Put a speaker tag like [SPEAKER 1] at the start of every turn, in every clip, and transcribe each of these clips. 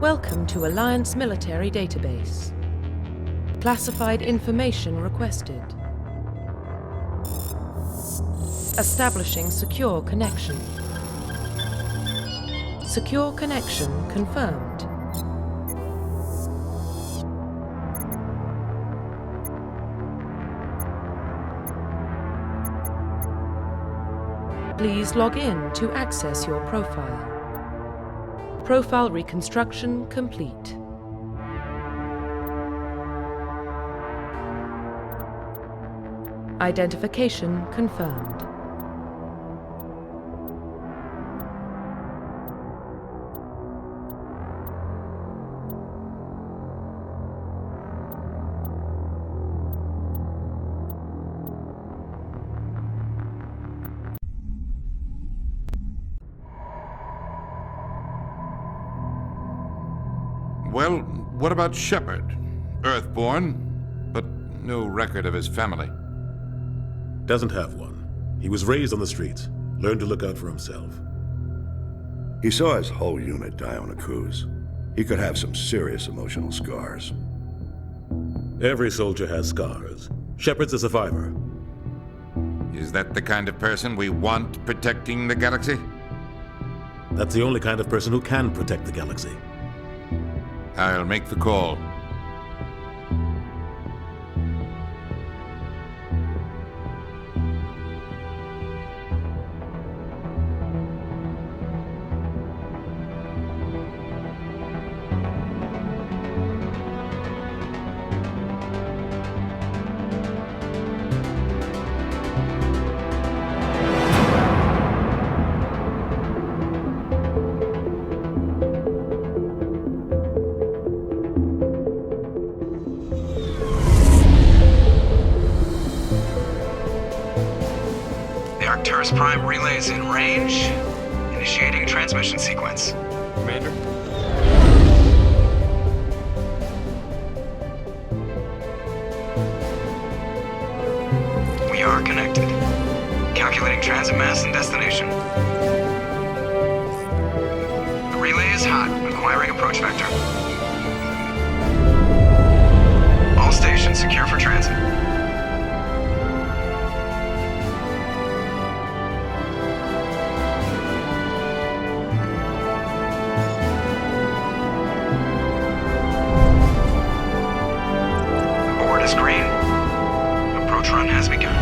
[SPEAKER 1] Welcome to Alliance Military Database. Classified information requested. Establishing secure connection. Secure connection confirmed. Please log in to access your profile. Profile reconstruction complete. Identification confirmed.
[SPEAKER 2] Well, what about Shepard? Earthborn, but no record of his family.
[SPEAKER 3] Doesn't have one. He was raised on the streets, learned to look out for himself.
[SPEAKER 4] He saw his whole unit die on a cruise. He could have some serious emotional scars.
[SPEAKER 3] Every soldier has scars. Shepard's a survivor.
[SPEAKER 2] Is that the kind of person we want protecting the galaxy?
[SPEAKER 3] That's the only kind of person who can protect the galaxy.
[SPEAKER 2] I'll make the call.
[SPEAKER 5] Prime relays in range. Initiating transmission sequence.
[SPEAKER 6] Commander?
[SPEAKER 5] We are connected. Calculating transit mass and destination. The relay is hot. Acquiring approach vector. All stations secure for transit. Green. Approach run has begun.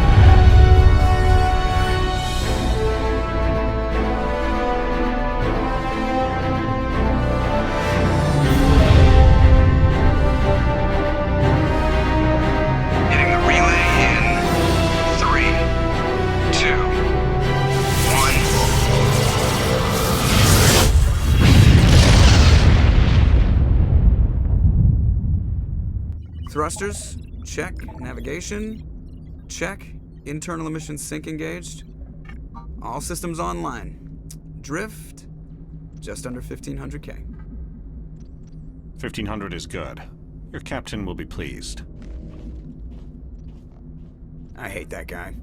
[SPEAKER 5] Hitting the relay in 3, 2, 1. Thrusters. Check. Navigation. Check. Internal emission sync engaged. All systems online. Drift. Just under 1500K.
[SPEAKER 6] 1500 is good. Your captain will be pleased.
[SPEAKER 5] I hate that guy.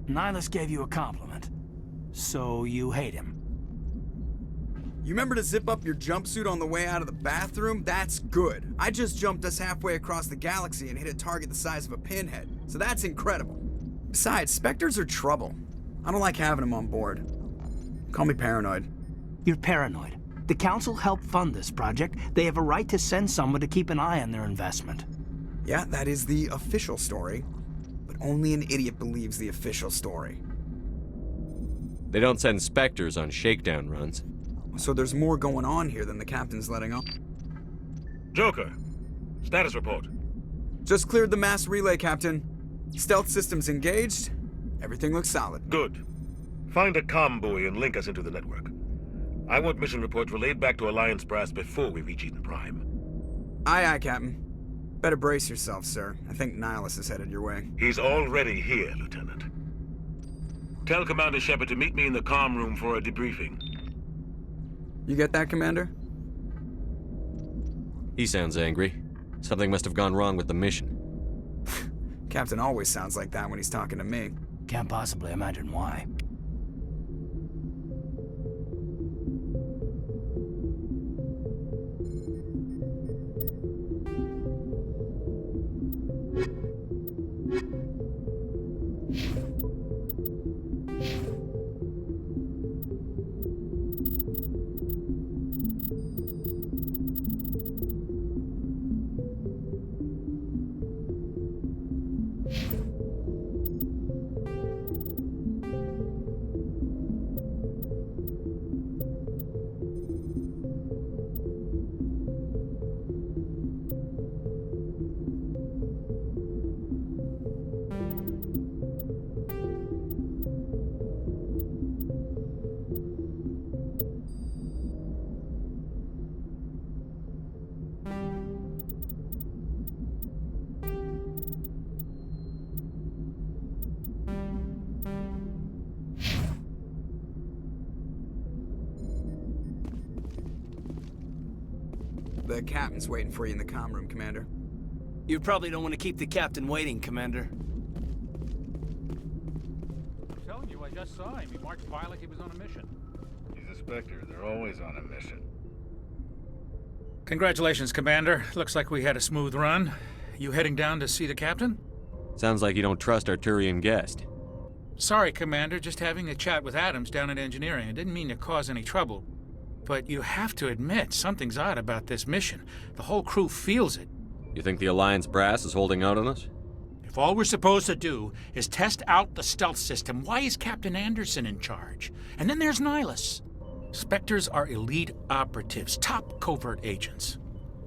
[SPEAKER 7] Nihilus gave you a compliment. So you hate him.
[SPEAKER 5] You remember to zip up your jumpsuit on the way out of the bathroom? That's good. I just jumped us halfway across the galaxy and hit a target the size of a pinhead, so that's incredible. Besides, Spectres are trouble. I don't like having them on board. Call me paranoid.
[SPEAKER 7] You're paranoid. The Council helped fund this project. They have a right to send someone to keep an eye on their investment.
[SPEAKER 5] Yeah, that is the official story. But only an idiot believes the official story.
[SPEAKER 8] They don't send Spectres on shakedown runs.
[SPEAKER 5] So there's more going on here than the captain's letting on.
[SPEAKER 3] Joker, status report.
[SPEAKER 5] Just cleared the mass relay, Captain. Stealth systems engaged. Everything looks solid.
[SPEAKER 3] Good. Find a comm buoy and link us into the network. I want mission reports relayed back to Alliance brass before we reach Eden Prime.
[SPEAKER 5] Aye, aye, Captain. Better brace yourself, sir. I think Nihilus is headed your way.
[SPEAKER 3] He's already here, Lieutenant. Tell Commander Shepard to meet me in the comm room for a debriefing.
[SPEAKER 5] You get that, Commander?
[SPEAKER 8] He sounds angry. Something must have gone wrong with the mission.
[SPEAKER 5] Captain always sounds like that when he's talking to me.
[SPEAKER 7] Can't possibly imagine why.
[SPEAKER 5] The captain's waiting for you in the comm room, Commander.
[SPEAKER 7] You probably don't want to keep the captain waiting, Commander.
[SPEAKER 9] I'm telling you, I just saw him. He marched by like he was on a mission.
[SPEAKER 10] He's a Spectre. They're always on a mission.
[SPEAKER 9] Congratulations, Commander. Looks like we had a smooth run. You heading down to see the captain?
[SPEAKER 8] Sounds like you don't trust our Turian guest.
[SPEAKER 9] Sorry, Commander. Just having a chat with Adams down at engineering. I didn't mean to cause any trouble. But you have to admit, something's odd about this mission. The whole crew feels it.
[SPEAKER 8] You think the Alliance brass is holding out on us?
[SPEAKER 9] If all we're supposed to do is test out the stealth system, why is Captain Anderson in charge? And then there's Nihilus. Spectres are elite operatives, top covert agents.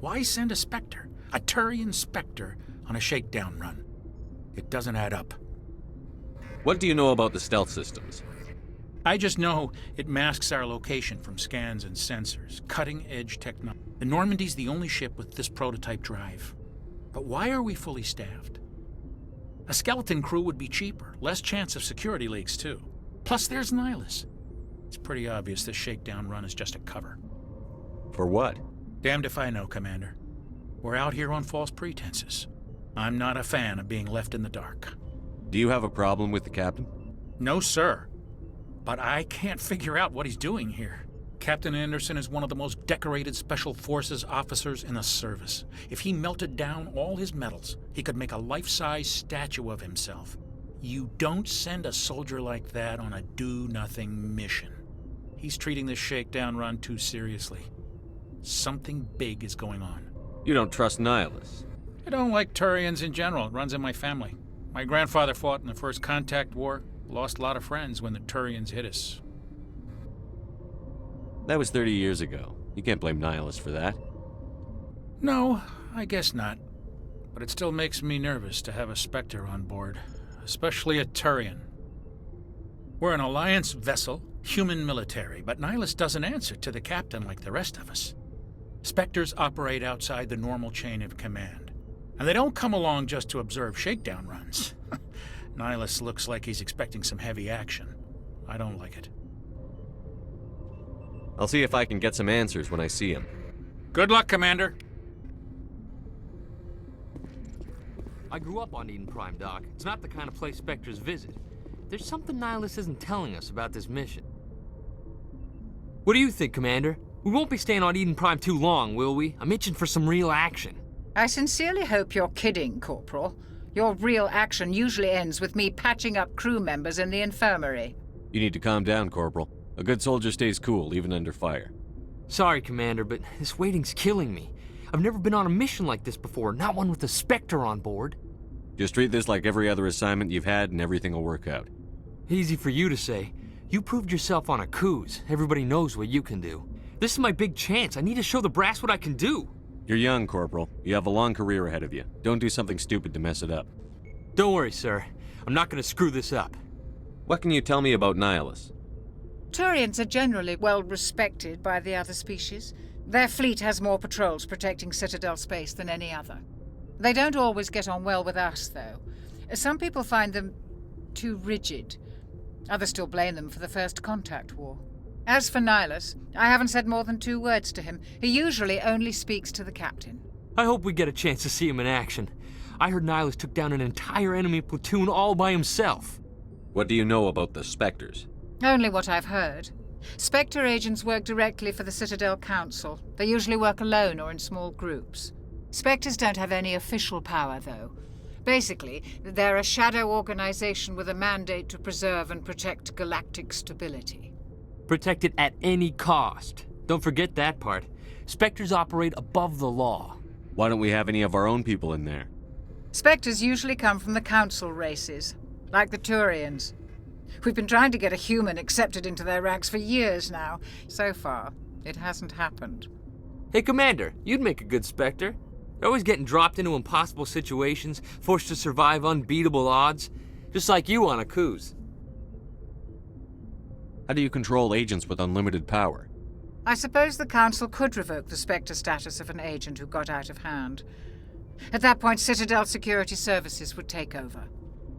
[SPEAKER 9] Why send a Spectre, a Turian Spectre, on a shakedown run? It doesn't add up.
[SPEAKER 8] What do you know about the stealth systems?
[SPEAKER 9] I just know it masks our location from scans and sensors. Cutting-edge technology. The Normandy's the only ship with this prototype drive. But why are we fully staffed? A skeleton crew would be cheaper, less chance of security leaks too. Plus there's Nihilus. It's pretty obvious this shakedown run is just a cover.
[SPEAKER 8] For what?
[SPEAKER 9] Damned if I know, Commander. We're out here on false pretenses. I'm not a fan of being left in the dark.
[SPEAKER 8] Do you have a problem with the captain?
[SPEAKER 9] No, sir. But I can't figure out what he's doing here. Captain Anderson is one of the most decorated Special Forces officers in the service. If he melted down all his medals, he could make a life-size statue of himself. You don't send a soldier like that on a do-nothing mission. He's treating this shakedown run too seriously. Something big is going on.
[SPEAKER 8] You don't trust Nihilus?
[SPEAKER 9] I don't like Turians in general. It runs in my family. My grandfather fought in the First Contact War. Lost a lot of friends when the Turians hit us.
[SPEAKER 8] That was 30 years ago. You can't blame Nihilus for that.
[SPEAKER 9] No, I guess not. But it still makes me nervous to have a Spectre on board, especially a Turian. We're an Alliance vessel, human military, but Nihilus doesn't answer to the captain like the rest of us. Spectres operate outside the normal chain of command, and they don't come along just to observe shakedown runs. Nihilus looks like he's expecting some heavy action. I don't like it.
[SPEAKER 8] I'll see if I can get some answers when I see him.
[SPEAKER 9] Good luck, Commander.
[SPEAKER 11] I grew up on Eden Prime, Doc. It's not the kind of place Spectres visit. There's something Nihilus isn't telling us about this mission. What do you think, Commander? We won't be staying on Eden Prime too long, will we? I'm itching for some real action.
[SPEAKER 12] I sincerely hope you're kidding, Corporal. Your real action usually ends with me patching up crew members in the infirmary.
[SPEAKER 8] You need to calm down, Corporal. A good soldier stays cool, even under fire.
[SPEAKER 11] Sorry, Commander, but this waiting's killing me. I've never been on a mission like this before, not one with a Spectre on board.
[SPEAKER 8] Just treat this like every other assignment you've had and everything will work out.
[SPEAKER 11] Easy for you to say. You proved yourself on Acclaim. Everybody knows what you can do. This is my big chance. I need to show the brass what I can do.
[SPEAKER 8] You're young, Corporal. You have a long career ahead of you. Don't do something stupid to mess it up.
[SPEAKER 11] Don't worry, sir. I'm not going to screw this up.
[SPEAKER 8] What can you tell me about Nihilus?
[SPEAKER 12] Turians are generally well respected by the other species. Their fleet has more patrols protecting Citadel space than any other. They don't always get on well with us, though. Some people find them too rigid. Others still blame them for the First Contact War. As for Nihilus, I haven't said more than 2 words to him. He usually only speaks to the captain.
[SPEAKER 11] I hope we get a chance to see him in action. I heard Nihilus took down an entire enemy platoon all by himself.
[SPEAKER 8] What do you know about the Spectres?
[SPEAKER 12] Only what I've heard. Spectre agents work directly for the Citadel Council. They usually work alone or in small groups. Spectres don't have any official power, though. Basically, they're a shadow organization with a mandate to preserve and protect galactic stability.
[SPEAKER 11] Protect it at any cost. Don't forget that part. Spectres operate above the law.
[SPEAKER 8] Why don't we have any of our own people in there?
[SPEAKER 12] Spectres usually come from the Council races, like the Turians. We've been trying to get a human accepted into their ranks for years now. So far, it hasn't happened.
[SPEAKER 11] Hey, Commander, you'd make a good Spectre. They're always getting dropped into impossible situations, forced to survive unbeatable odds, just like you on Acclaim.
[SPEAKER 8] How do you control agents with unlimited power?
[SPEAKER 12] I suppose the Council could revoke the Spectre status of an agent who got out of hand. At that point, Citadel Security Services would take over.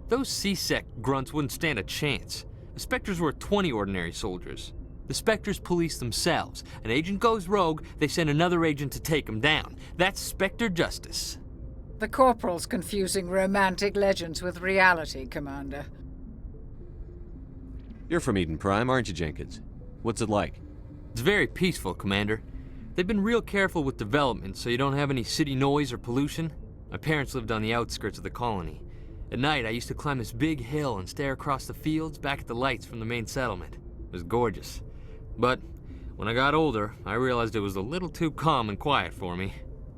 [SPEAKER 11] Those C-Sec grunts wouldn't stand a chance. The Spectre's worth 20 ordinary soldiers. The Spectres police themselves. An agent goes rogue, they send another agent to take him down. That's Spectre justice.
[SPEAKER 12] The Corporal's confusing romantic legends with reality, Commander.
[SPEAKER 8] You're from Eden Prime, aren't you, Jenkins? What's it like?
[SPEAKER 11] It's very peaceful, Commander. They've been real careful with development, so you don't have any city noise or pollution. My parents lived on the outskirts of the colony. At night, I used to climb this big hill and stare across the fields back at the lights from the main settlement. It was gorgeous. But when I got older, I realized it was a little too calm and quiet for me.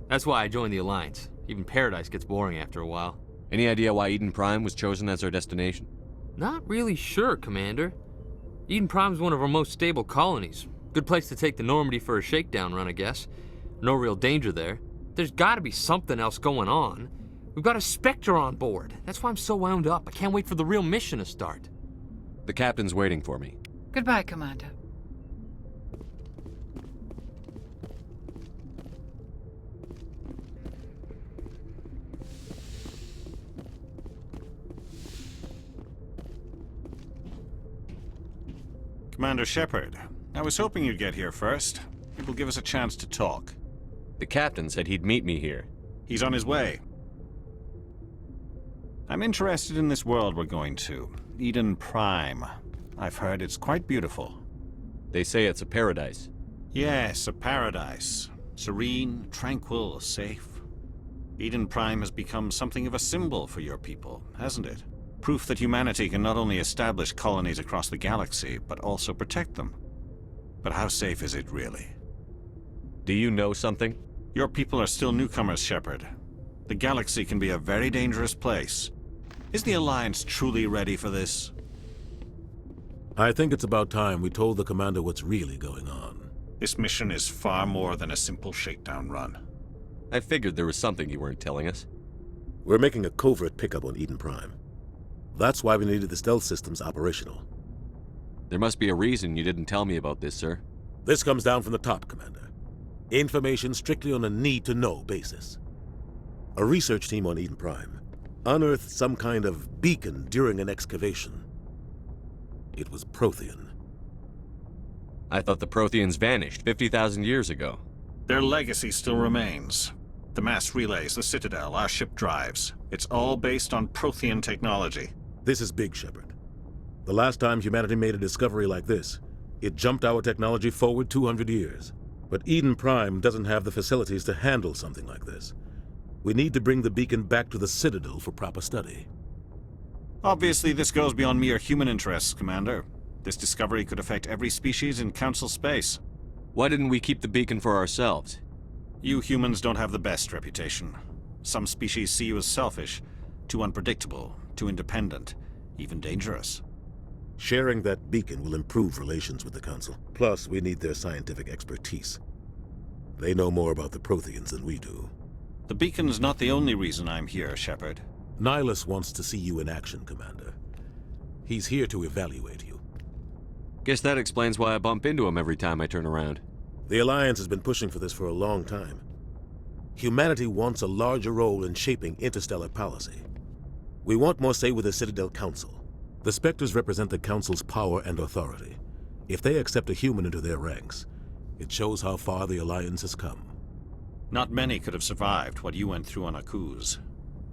[SPEAKER 11] That's why I joined the Alliance. Even Paradise gets boring after a while.
[SPEAKER 8] Any idea why Eden Prime was chosen as our destination?
[SPEAKER 11] Not really sure, Commander. Eden Prime's one of our most stable colonies. Good place to take the Normandy for a shakedown run, I guess. No real danger there. There's gotta be something else going on. We've got a Spectre on board. That's why I'm so wound up. I can't wait for the real mission to start.
[SPEAKER 8] The captain's waiting for me.
[SPEAKER 12] Goodbye, Commander.
[SPEAKER 6] Commander Shepard, I was hoping you'd get here first. It will give us a chance to talk.
[SPEAKER 8] The captain said he'd meet me here.
[SPEAKER 6] He's on his way. I'm interested in this world we're going to, Eden Prime. I've heard it's quite beautiful.
[SPEAKER 8] They say it's a paradise.
[SPEAKER 6] Yes, a paradise. Serene, tranquil, safe. Eden Prime has become something of a symbol for your people, hasn't it? Proof that humanity can not only establish colonies across the galaxy, but also protect them. But how safe is it really?
[SPEAKER 8] Do you know something?
[SPEAKER 6] Your people are still newcomers, Shepard. The galaxy can be a very dangerous place. Is the Alliance truly ready for this?
[SPEAKER 13] I think it's about time we told the Commander what's really going on.
[SPEAKER 6] This mission is far more than a simple shakedown run.
[SPEAKER 8] I figured there was something you weren't telling us.
[SPEAKER 13] We're making a covert pickup on Eden Prime. That's why we needed the stealth systems operational.
[SPEAKER 8] There must be a reason you didn't tell me about this, sir.
[SPEAKER 13] This comes down from the top, Commander. Information strictly on a need-to-know basis. A research team on Eden Prime unearthed some kind of beacon during an excavation. It was Prothean.
[SPEAKER 8] I thought the Protheans vanished 50,000 years ago.
[SPEAKER 6] Their legacy still remains. The mass relays, the Citadel, our ship drives. It's all based on Prothean technology.
[SPEAKER 13] This is big, Shepard. The last time humanity made a discovery like this, it jumped our technology forward 200 years. But Eden Prime doesn't have the facilities to handle something like this. We need to bring the beacon back to the Citadel for proper study.
[SPEAKER 6] Obviously, this goes beyond mere human interests, Commander. This discovery could affect every species in Council space.
[SPEAKER 8] Why didn't we keep the beacon for ourselves?
[SPEAKER 6] You humans don't have the best reputation. Some species see you as selfish, too unpredictable, too independent, even dangerous.
[SPEAKER 13] Sharing that beacon will improve relations with the Council. Plus, we need their scientific expertise. They know more about the Protheans than we do.
[SPEAKER 6] The beacon's not the only reason I'm here, Shepard.
[SPEAKER 13] Nihilus wants to see you in action, Commander. He's here to evaluate you.
[SPEAKER 8] Guess that explains why I bump into him every time I turn around.
[SPEAKER 13] The Alliance has been pushing for this for a long time. Humanity wants a larger role in shaping interstellar policy. We want more say with the Citadel Council. The Spectres represent the Council's power and authority. If they accept a human into their ranks, it shows how far the Alliance has come.
[SPEAKER 6] Not many could have survived what you went through on Accuse.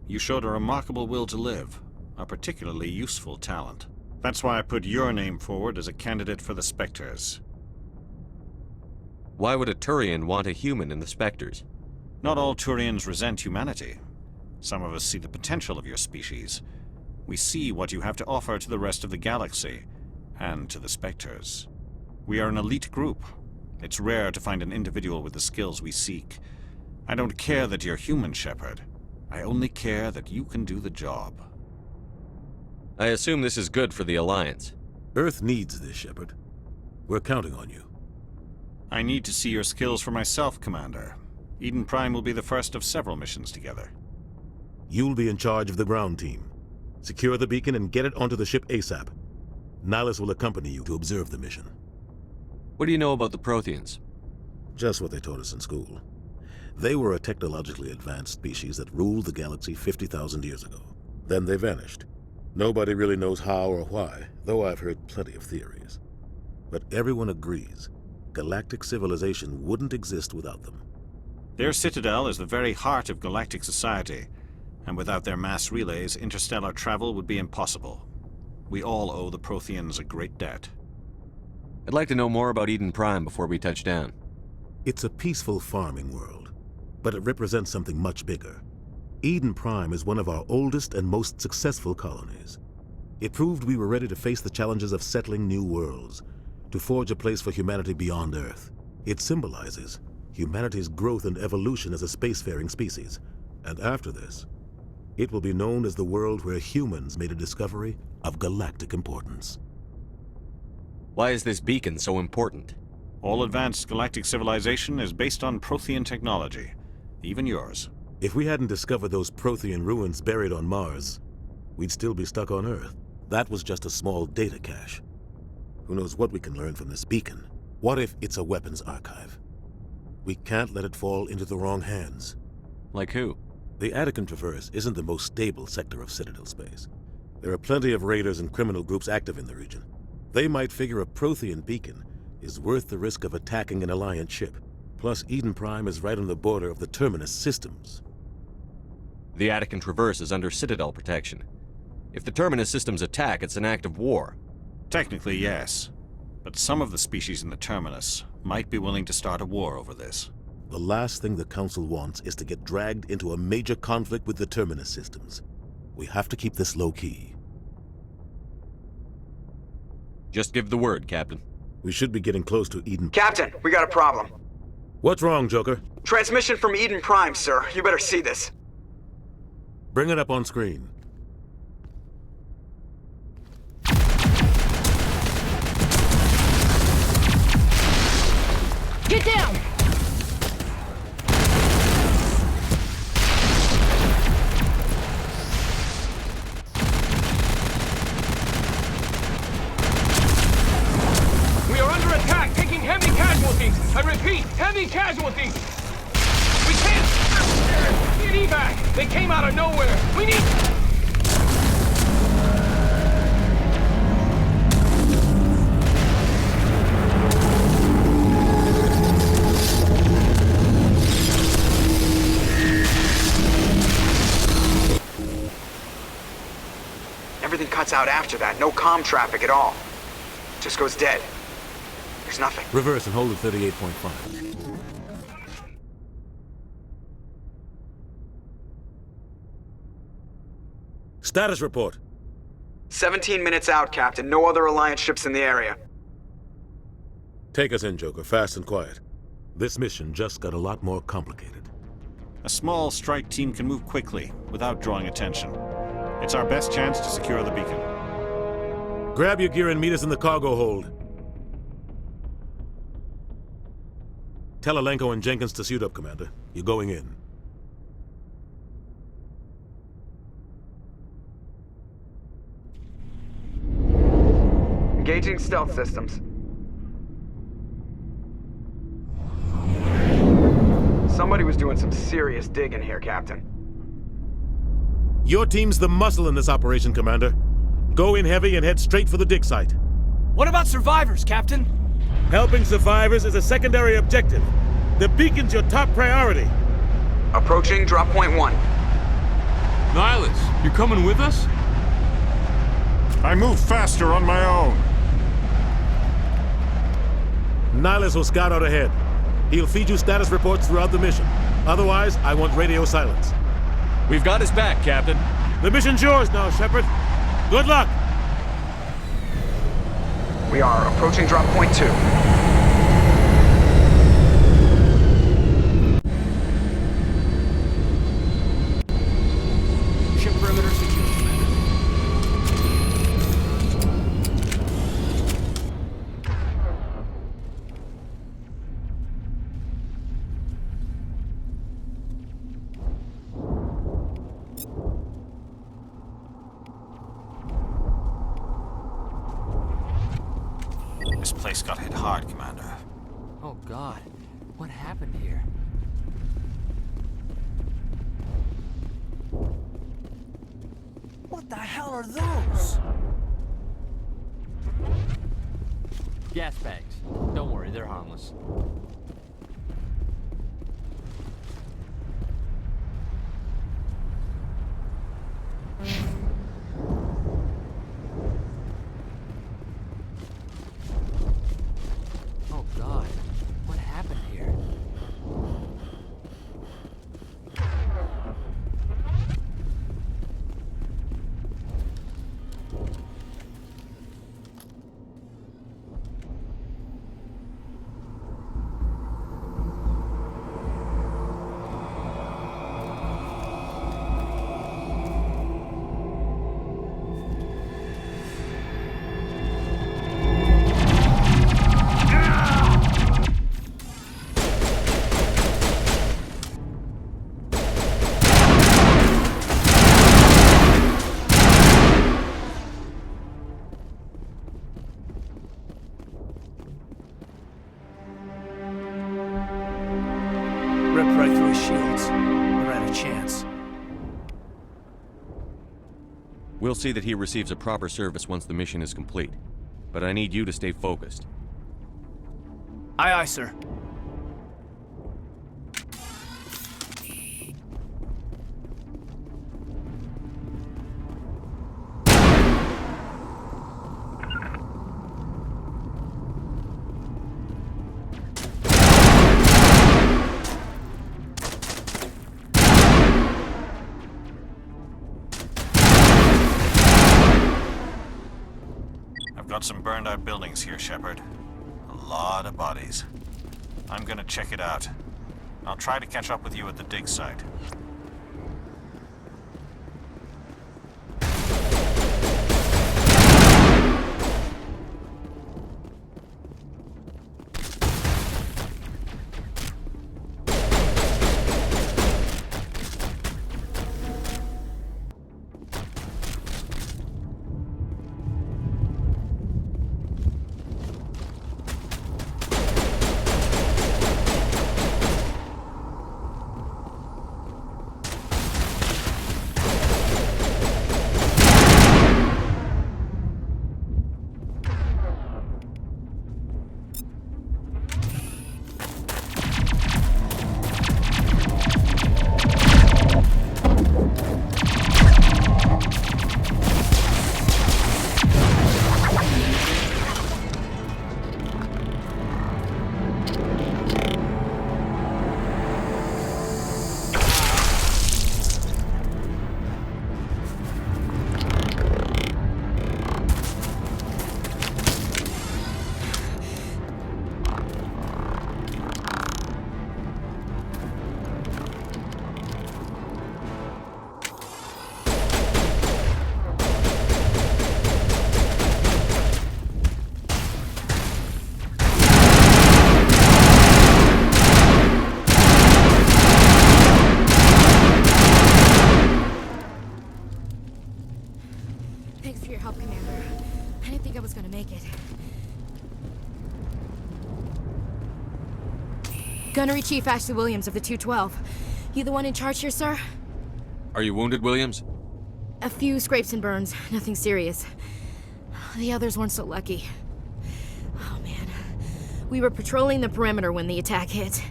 [SPEAKER 6] You showed a remarkable will to live, a particularly useful talent. That's why I put your name forward as a candidate for the Spectres.
[SPEAKER 8] Why would a Turian want a human in the Spectres?
[SPEAKER 6] Not all Turians resent humanity. Some of us see the potential of your species. We see what you have to offer to the rest of the galaxy, and to the Spectres. We are an elite group. It's rare to find an individual with the skills we seek. I don't care that you're human, Shepard. I only care that you can do the job.
[SPEAKER 8] I assume this is good for the Alliance.
[SPEAKER 13] Earth needs this, Shepard. We're counting on you.
[SPEAKER 6] I need to see your skills for myself, Commander. Eden Prime will be the first of several missions together.
[SPEAKER 13] You'll be in charge of the ground team. Secure the beacon and get it onto the ship ASAP. Nihilus will accompany you to observe the mission.
[SPEAKER 8] What do you know about the Protheans?
[SPEAKER 13] Just what they taught us in school. They were a technologically advanced species that ruled the galaxy 50,000 years ago. Then they vanished. Nobody really knows how or why, though I've heard plenty of theories. But everyone agrees galactic civilization wouldn't exist without them.
[SPEAKER 6] Their citadel is the very heart of galactic society, and without their mass relays, interstellar travel would be impossible. We all owe the Protheans a great debt.
[SPEAKER 8] I'd like to know more about Eden Prime before we touch down.
[SPEAKER 13] It's a peaceful farming world, but it represents something much bigger. Eden Prime is one of our oldest and most successful colonies. It proved we were ready to face the challenges of settling new worlds, to forge a place for humanity beyond Earth. It symbolizes humanity's growth and evolution as a spacefaring species. And after this, it will be known as the world where humans made a discovery of galactic importance.
[SPEAKER 8] Why is this beacon so important?
[SPEAKER 6] All advanced galactic civilization is based on Prothean technology, even yours.
[SPEAKER 13] If we hadn't discovered those Prothean ruins buried on Mars, we'd still be stuck on Earth. That was just a small data cache. Who knows what we can learn from this beacon? What if it's a weapons archive? We can't let it fall into the wrong hands.
[SPEAKER 8] Like who?
[SPEAKER 13] The Attican Traverse isn't the most stable sector of Citadel space. There are plenty of raiders and criminal groups active in the region. They might figure a Prothean beacon is worth the risk of attacking an Alliance ship. Plus, Eden Prime is right on the border of the Terminus systems.
[SPEAKER 8] The Attican Traverse is under Citadel protection. If the Terminus systems attack, it's an act of war.
[SPEAKER 6] Technically, yes. But some of the species in the Terminus might be willing to start a war over this.
[SPEAKER 13] The last thing the Council wants is to get dragged into a major conflict with the Terminus systems. We have to keep this low-key.
[SPEAKER 8] Just give the word, Captain.
[SPEAKER 13] We should be getting close to Eden.
[SPEAKER 5] Captain, we got a problem.
[SPEAKER 13] What's wrong, Joker?
[SPEAKER 5] Transmission from Eden Prime, sir. You better see this.
[SPEAKER 13] Bring it up on screen.
[SPEAKER 14] Get down!
[SPEAKER 15] We are under attack, taking heavy casualties. I repeat, heavy casualties. We can't get evac. They came out of nowhere. We need...
[SPEAKER 5] Everything cuts out after that. No comm traffic at all. Just goes dead. There's nothing.
[SPEAKER 13] Reverse and hold at 38.5. Status report.
[SPEAKER 5] 17 minutes out, Captain. No other Alliance ships in the area.
[SPEAKER 13] Take us in, Joker, fast and quiet. This mission just got a lot more complicated.
[SPEAKER 6] A small strike team can move quickly, without drawing attention. It's our best chance to secure the beacon.
[SPEAKER 13] Grab your gear and meet us in the cargo hold. Tell Alenko and Jenkins to suit up, Commander. You're going in.
[SPEAKER 5] Engaging stealth systems. Somebody was doing some serious digging here, Captain.
[SPEAKER 13] Your team's the muscle in this operation, Commander. Go in heavy and head straight for the dig site.
[SPEAKER 7] What about survivors, Captain?
[SPEAKER 13] Helping survivors is a secondary objective. The beacon's your top priority.
[SPEAKER 5] Approaching drop point 1.
[SPEAKER 15] Nihilus, you coming with us?
[SPEAKER 2] I move faster on my own.
[SPEAKER 13] Nihilus will scout out ahead. He'll feed you status reports throughout the mission. Otherwise, I want radio silence.
[SPEAKER 8] We've got his back, Captain.
[SPEAKER 13] The mission's yours now, Shepard. Good luck!
[SPEAKER 5] We are approaching drop point 2.
[SPEAKER 7] Ship perimeter secure, Commander.
[SPEAKER 6] This place got hit hard, Commander.
[SPEAKER 11] Oh, God. What happened here?
[SPEAKER 7] What the hell are those?
[SPEAKER 11] Gas bags. Don't worry, they're harmless. Oh God, what happened here?
[SPEAKER 7] Ripped right through his shields. Never had a chance.
[SPEAKER 8] We'll see that he receives a proper service once the mission is complete. But I need you to stay focused.
[SPEAKER 7] Aye, aye, sir.
[SPEAKER 6] I've got some burned out buildings here, Shepard. A lot of bodies. I'm gonna check it out. I'll try to catch up with you at the dig site.
[SPEAKER 14] Thanks for your help, Commander. I didn't think I was gonna make it. Gunnery Chief Ashley Williams of the 212. You the one in charge here, sir?
[SPEAKER 8] Are you wounded, Williams?
[SPEAKER 14] A few scrapes and burns, nothing serious. The others weren't so lucky. Oh man. We were patrolling the perimeter when the attack hit.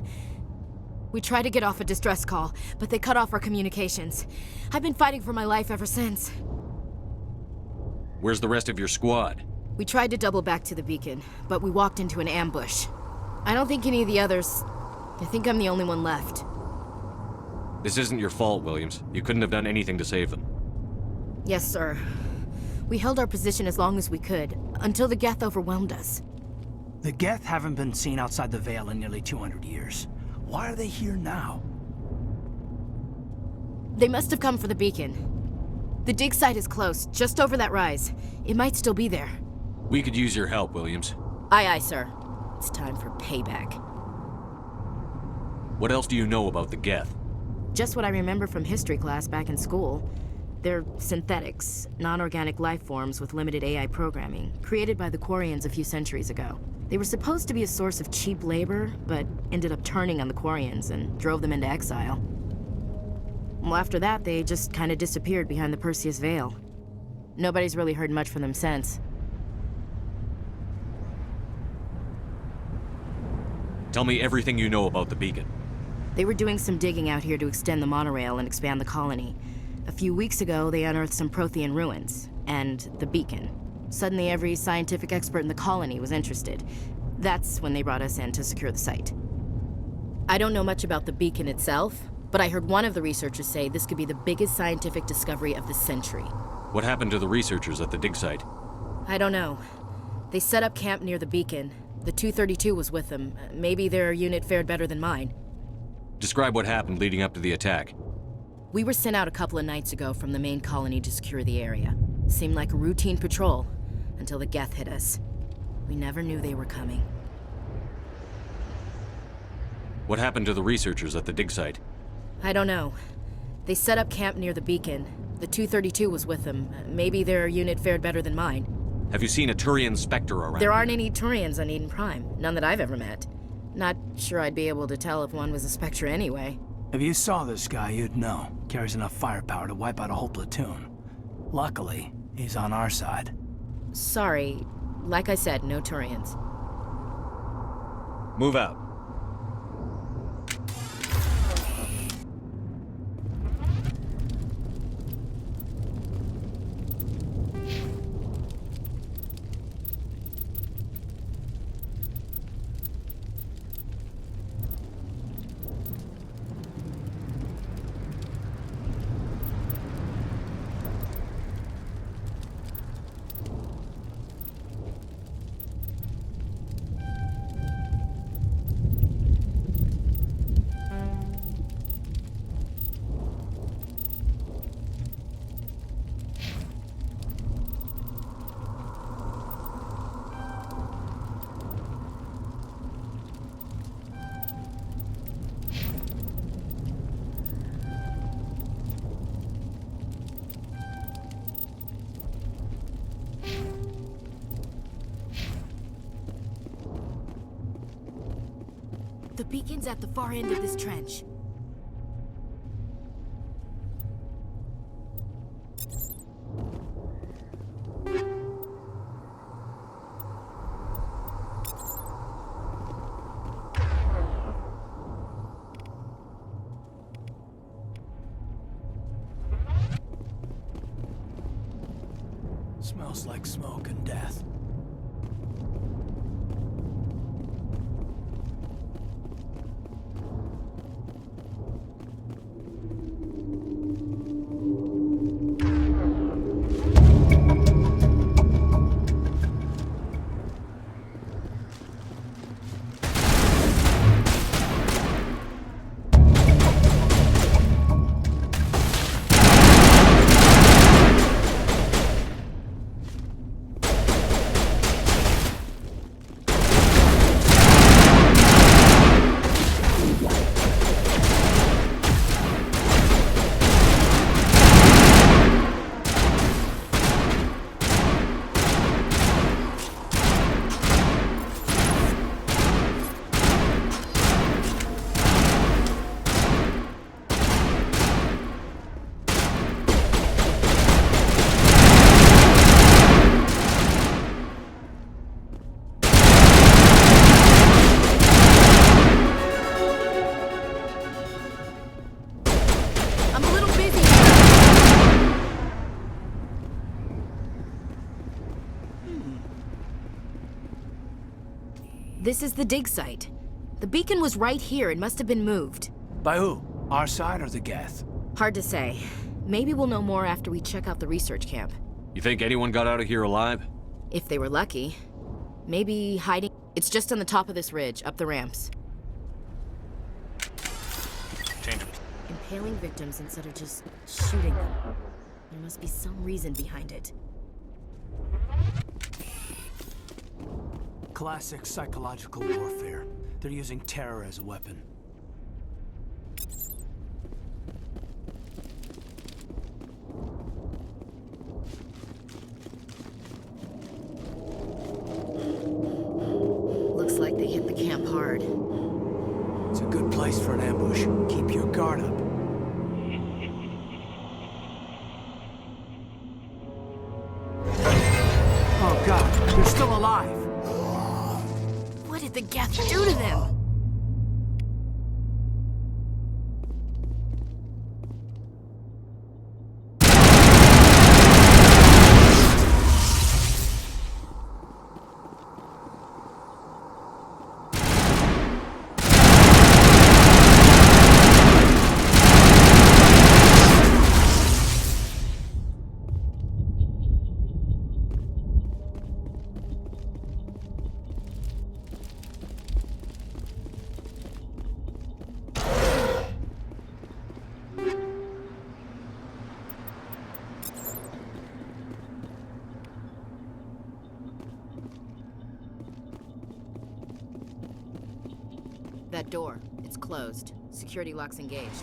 [SPEAKER 14] We tried to get off a distress call, but they cut off our communications. I've been fighting for my life ever since.
[SPEAKER 8] Where's the rest of your squad?
[SPEAKER 14] We tried to double back to the beacon, but we walked into an ambush. I don't think any of the others... I think I'm the only one left.
[SPEAKER 8] This isn't your fault, Williams. You couldn't have done anything to save them.
[SPEAKER 14] Yes, sir. We held our position as long as we could, until the Geth overwhelmed us.
[SPEAKER 7] The Geth haven't been seen outside the Veil in nearly 200 years. Why are they here now?
[SPEAKER 14] They must have come for the beacon. The dig site is close, just over that rise. It might still be there.
[SPEAKER 8] We could use your help, Williams.
[SPEAKER 14] Aye, aye, sir. It's time for payback.
[SPEAKER 8] What else do you know about the Geth?
[SPEAKER 14] Just what I remember from history class back in school. They're synthetics, non-organic life forms with limited AI programming, created by the Quarians a few centuries ago. They were supposed to be a source of cheap labor, but ended up turning on the Quarians and drove them into exile. Well, after that, they just kind of disappeared behind the Perseus Veil. Nobody's really heard much from them since.
[SPEAKER 8] Tell me everything you know about the beacon.
[SPEAKER 14] They were doing some digging out here to extend the monorail and expand the colony. A few weeks ago, they unearthed some Prothean ruins, and the beacon. Suddenly, every scientific expert in the colony was interested. That's when they brought us in to secure the site. I don't know much about the beacon itself, but I heard one of the researchers say this could be the biggest scientific discovery of the century.
[SPEAKER 8] What happened to the researchers at the dig site?
[SPEAKER 14] I don't know. They set up camp near the beacon. The 232 was with them. Maybe their unit fared better than mine.
[SPEAKER 8] Describe what happened leading up to the attack.
[SPEAKER 14] We were sent out a couple of nights ago from the main colony to secure the area. Seemed like a routine patrol, until the Geth hit us. We never knew they were coming.
[SPEAKER 8] What happened to the researchers at the dig site?
[SPEAKER 14] I don't know. They set up camp near the beacon. The 232 was with them. Maybe their unit fared better than mine.
[SPEAKER 8] Have you seen a Turian Spectre around?
[SPEAKER 14] There aren't any Turians on Eden Prime. None that I've ever met. Not sure I'd be able to tell if one was a Spectre anyway.
[SPEAKER 7] If you saw this guy, you'd know. Carries enough firepower to wipe out a whole platoon. Luckily, he's on our side.
[SPEAKER 14] Sorry. Like I said, no Turians.
[SPEAKER 8] Move out.
[SPEAKER 14] The beacon's at the far end of this trench.
[SPEAKER 7] Smells like smoke and death.
[SPEAKER 14] This is the dig site. The beacon was right here. It must have been moved.
[SPEAKER 7] By who? Our side or the Geth?
[SPEAKER 14] Hard to say. Maybe we'll know more after we check out the research camp.
[SPEAKER 8] You think anyone got out of here alive?
[SPEAKER 14] If they were lucky. Maybe hiding. It's just on the top of this ridge, up the ramps. Impaling victims instead of just shooting them. There must be some reason behind it.
[SPEAKER 7] Classic psychological warfare. They're using terror as a weapon.
[SPEAKER 14] Looks like they hit the camp hard.
[SPEAKER 7] It's a good place for an ambush. Keep your guard up. Oh God, they're still alive!
[SPEAKER 14] What did the Geth do to them? door. It's closed. Security lock's engaged.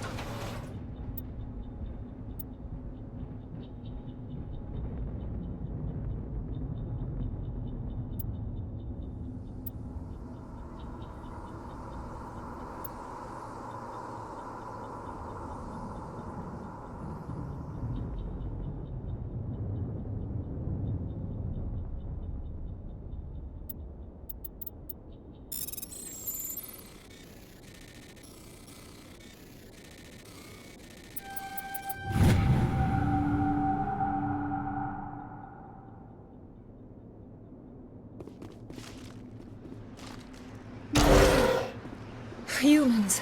[SPEAKER 16] Humans.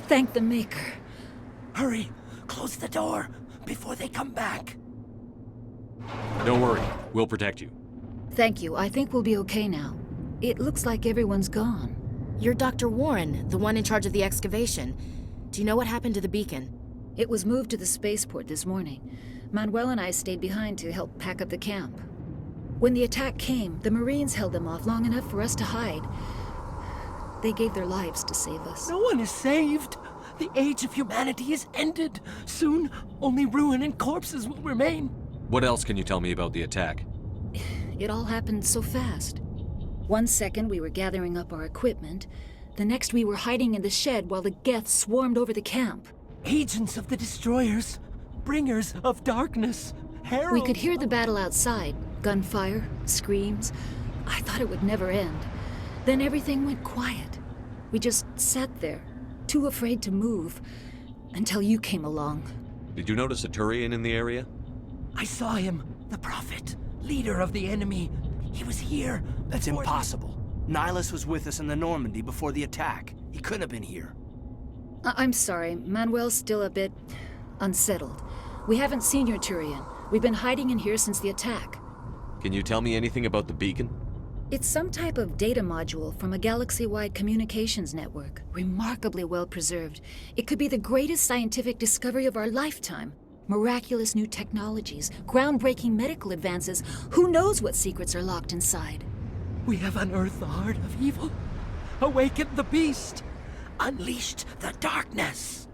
[SPEAKER 16] Thank the Maker.
[SPEAKER 7] Hurry! Close the door before they come back.
[SPEAKER 8] Don't worry, we'll protect you.
[SPEAKER 16] Thank you. I think we'll be okay now. It looks like everyone's gone.
[SPEAKER 14] You're Dr. Warren, the one in charge of the excavation. Do you know what happened to the beacon?
[SPEAKER 16] It was moved to the spaceport this morning. Manuel and I stayed behind to help pack up the camp. When the attack came, the Marines held them off long enough for us to hide. They gave their lives to save us.
[SPEAKER 7] No one is saved. The age of humanity is ended. Soon, only ruin and corpses will remain.
[SPEAKER 8] What else can you tell me about the attack?
[SPEAKER 16] It all happened so fast. 1 second we were gathering up our equipment. The next we were hiding in the shed while the Geth swarmed over the camp.
[SPEAKER 7] Agents of the destroyers. Bringers of darkness. Heralds.
[SPEAKER 16] We could hear the battle outside. Gunfire, screams. I thought it would never end. Then everything went quiet. We just sat there, too afraid to move, until you came along.
[SPEAKER 8] Did you notice a Turian in the area?
[SPEAKER 7] I saw him, the Prophet, leader of the enemy. He was here.
[SPEAKER 17] That's impossible. Nihilus was with us in the Normandy before the attack. He couldn't have been here.
[SPEAKER 16] I'm sorry, Manuel's still a bit unsettled. We haven't seen your Turian. We've been hiding in here since the attack.
[SPEAKER 8] Can you tell me anything about the beacon?
[SPEAKER 16] It's some type of data module from a galaxy-wide communications network, remarkably well preserved. It could be the greatest scientific discovery of our lifetime. Miraculous new technologies, groundbreaking medical advances. Who knows what secrets are locked inside?
[SPEAKER 7] We have unearthed the heart of evil, awakened the beast, unleashed the darkness.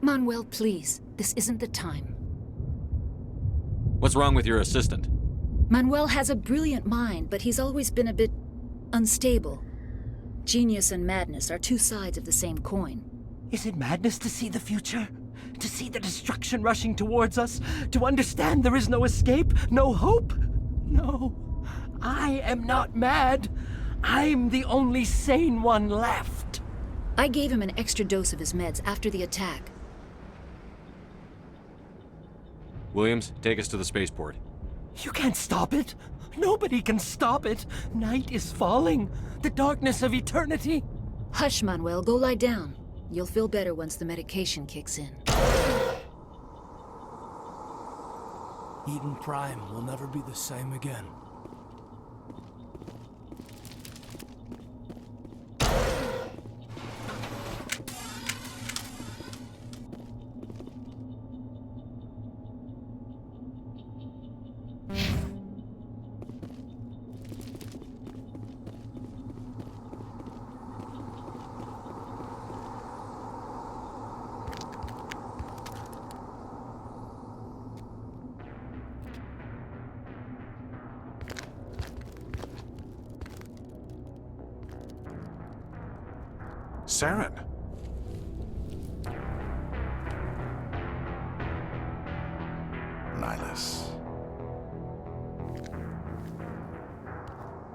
[SPEAKER 16] Manuel, please, this isn't the time.
[SPEAKER 8] What's wrong with your assistant?
[SPEAKER 16] Manuel has a brilliant mind, but he's always been a bit unstable. Genius and madness are two sides of the same coin.
[SPEAKER 7] Is it madness to see the future? To see the destruction rushing towards us? To understand there is no escape? No hope? No. I am not mad. I'm the only sane one left.
[SPEAKER 16] I gave him an extra dose of his meds after the attack.
[SPEAKER 8] Williams, take us to the spaceport.
[SPEAKER 7] You can't stop it. Nobody can stop it. Night is falling. The darkness of eternity.
[SPEAKER 16] Hush, Manuel. Go lie down. You'll feel better once the medication kicks in.
[SPEAKER 17] Eden Prime will never be the same again.
[SPEAKER 18] Saren. Nihilus.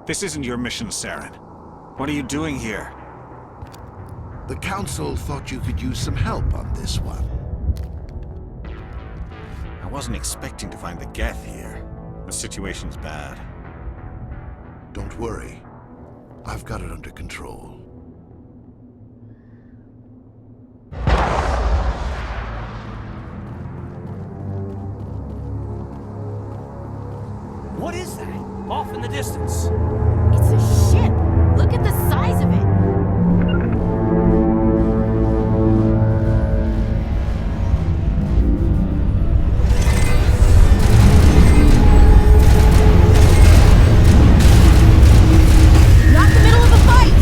[SPEAKER 18] This isn't your mission, Saren. What are you doing here?
[SPEAKER 19] The Council thought you could use some help on this one.
[SPEAKER 18] I wasn't expecting to find the Geth here. The situation's bad.
[SPEAKER 19] Don't worry. I've got it under control.
[SPEAKER 17] What is that? Off in the distance.
[SPEAKER 14] It's a ship. Look at the size of it. Not the middle of a fight.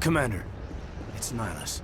[SPEAKER 17] Commander, it's Nihilus.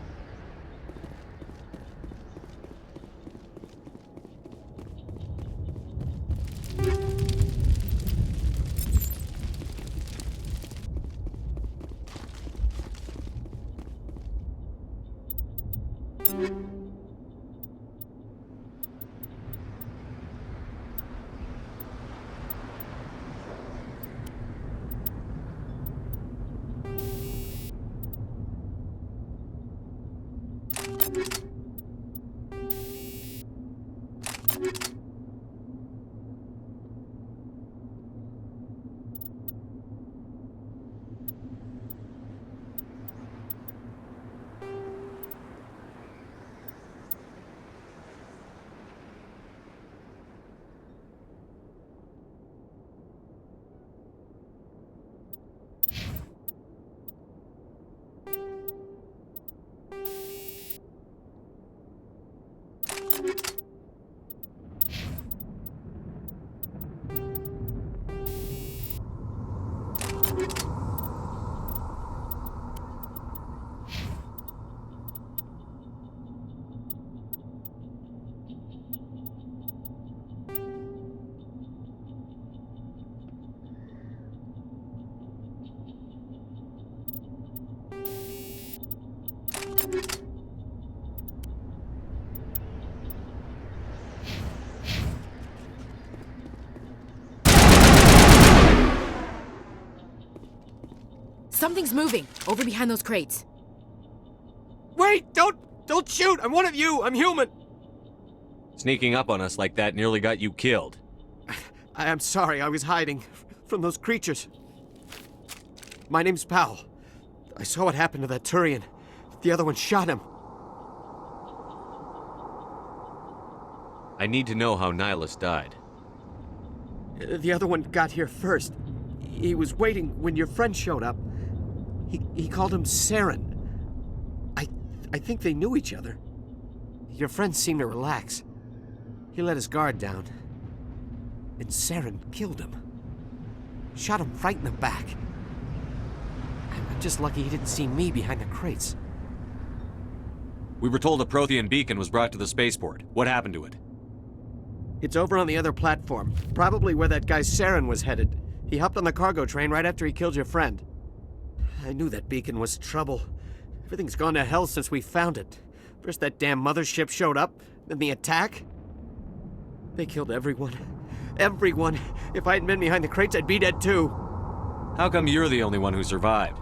[SPEAKER 14] Something's moving, over behind those crates.
[SPEAKER 7] Wait! Don't shoot! I'm one of you! I'm human!
[SPEAKER 8] Sneaking up on us like that nearly got you killed.
[SPEAKER 7] I am sorry, I was hiding from those creatures. My name's Powell. I saw what happened to that Turian. The other one shot him.
[SPEAKER 8] I need to know how Nihilus died.
[SPEAKER 7] The other one got here first. He was waiting when your friend showed up. He called him Saren. I think they knew each other. Your friend seemed to relax. He let his guard down. And Saren killed him. Shot him right in the back. I'm just lucky he didn't see me behind the crates.
[SPEAKER 8] We were told a Prothean beacon was brought to the spaceport. What happened to it?
[SPEAKER 7] It's over on the other platform. Probably where that guy Saren was headed. He hopped on the cargo train right after he killed your friend. I knew that beacon was trouble. Everything's gone to hell since we found it. First that damn mothership showed up, then the attack. They killed everyone. Everyone. If I hadn't been behind the crates, I'd be dead too.
[SPEAKER 8] How come you're the only one who survived?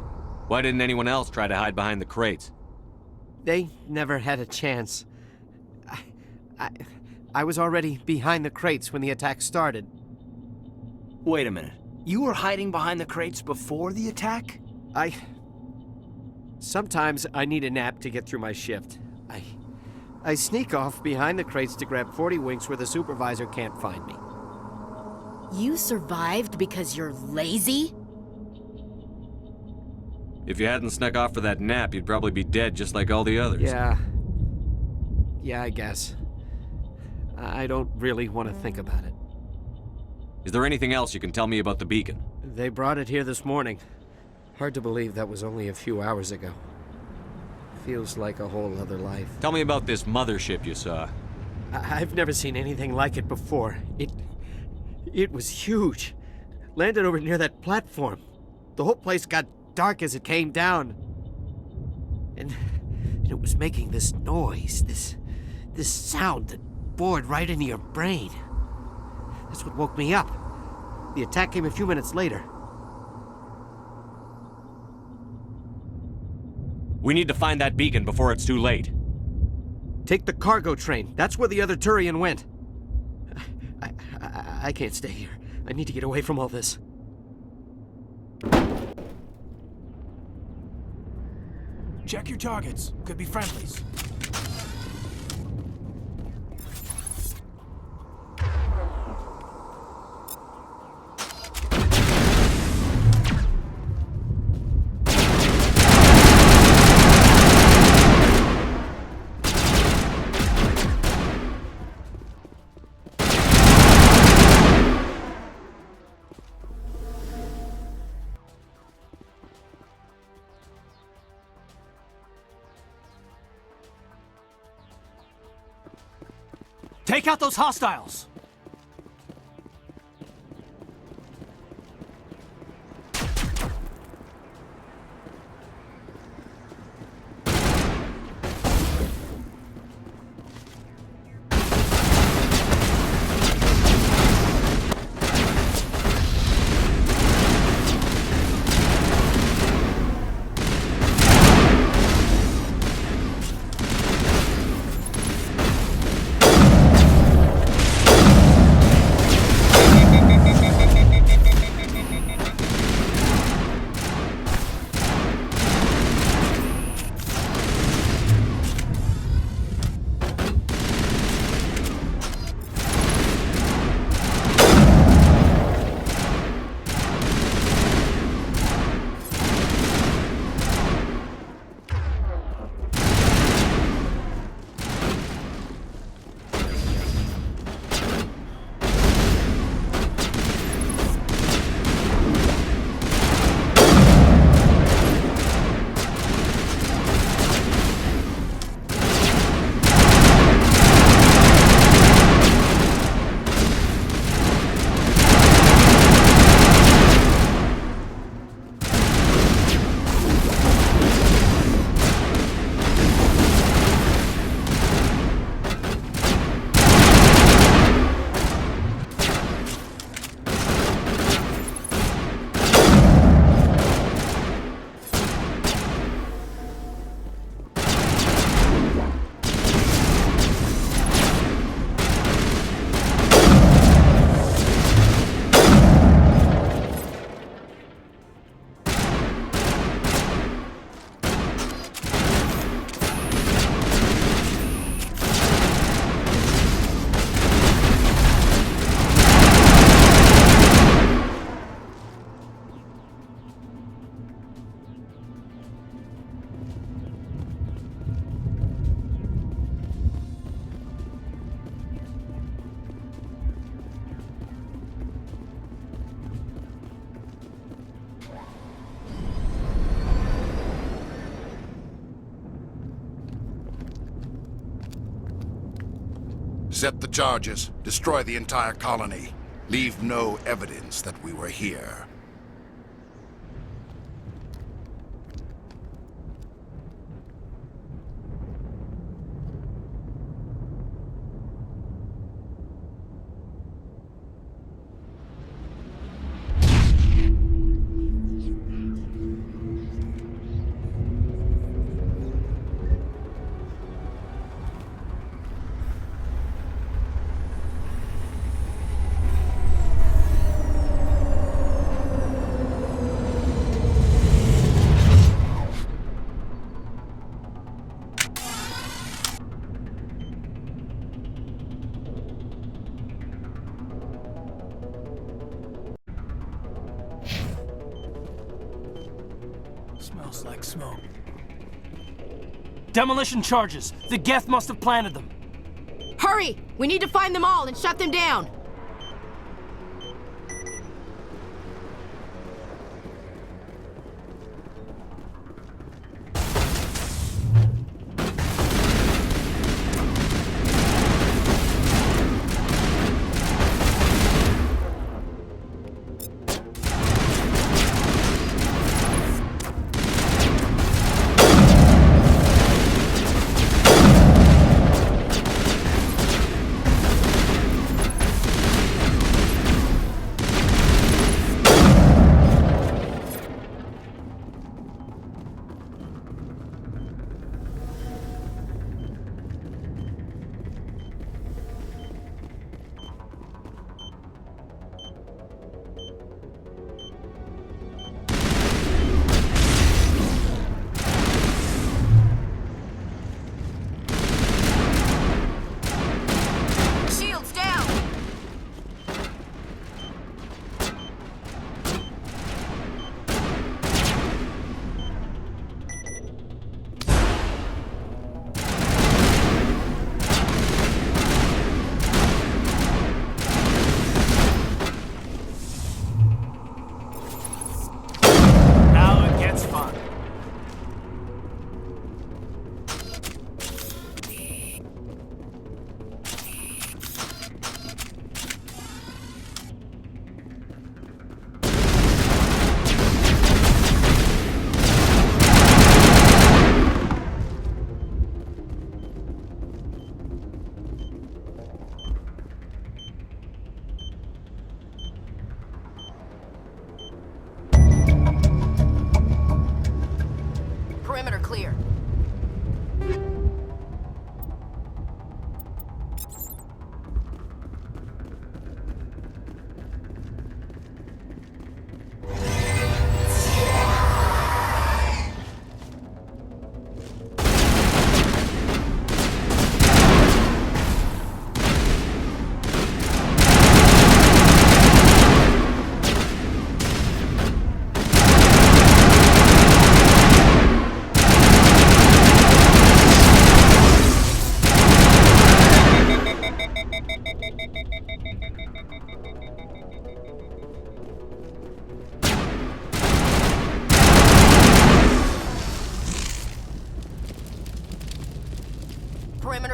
[SPEAKER 8] Why didn't anyone else try to hide behind the crates?
[SPEAKER 7] They never had a chance. I was already behind the crates when the attack started.
[SPEAKER 17] Wait a minute. You were hiding behind the crates before the attack?
[SPEAKER 7] Sometimes I need a nap to get through my shift. I sneak off behind the crates to grab 40 winks where the supervisor can't find me.
[SPEAKER 14] You survived because you're lazy?
[SPEAKER 8] If you hadn't snuck off for that nap, you'd probably be dead just like all the others.
[SPEAKER 7] Yeah, I guess. I don't really want to think about it.
[SPEAKER 8] Is there anything else you can tell me about the beacon?
[SPEAKER 7] They brought it here this morning. Hard to believe that was only a few hours ago. Feels like a whole other life.
[SPEAKER 8] Tell me about this mothership you saw.
[SPEAKER 7] I've never seen anything like it before. It was huge. Landed over near that platform. The whole place got dark as it came down. And it was making this noise, this sound that bored right into your brain. That's what woke me up. The attack came a few minutes later.
[SPEAKER 8] We need to find that beacon before it's too late.
[SPEAKER 7] Take the cargo train. That's where the other Turian went. I can't stay here. I need to get away from all this.
[SPEAKER 17] Check your targets. Could be friendlies. Take out those hostiles!
[SPEAKER 19] Set the charges. Destroy the entire colony. Leave no evidence that we were here.
[SPEAKER 17] Smells like smoke. Demolition charges! The Geth must have planted them!
[SPEAKER 14] Hurry! We need to find them all and shut them down!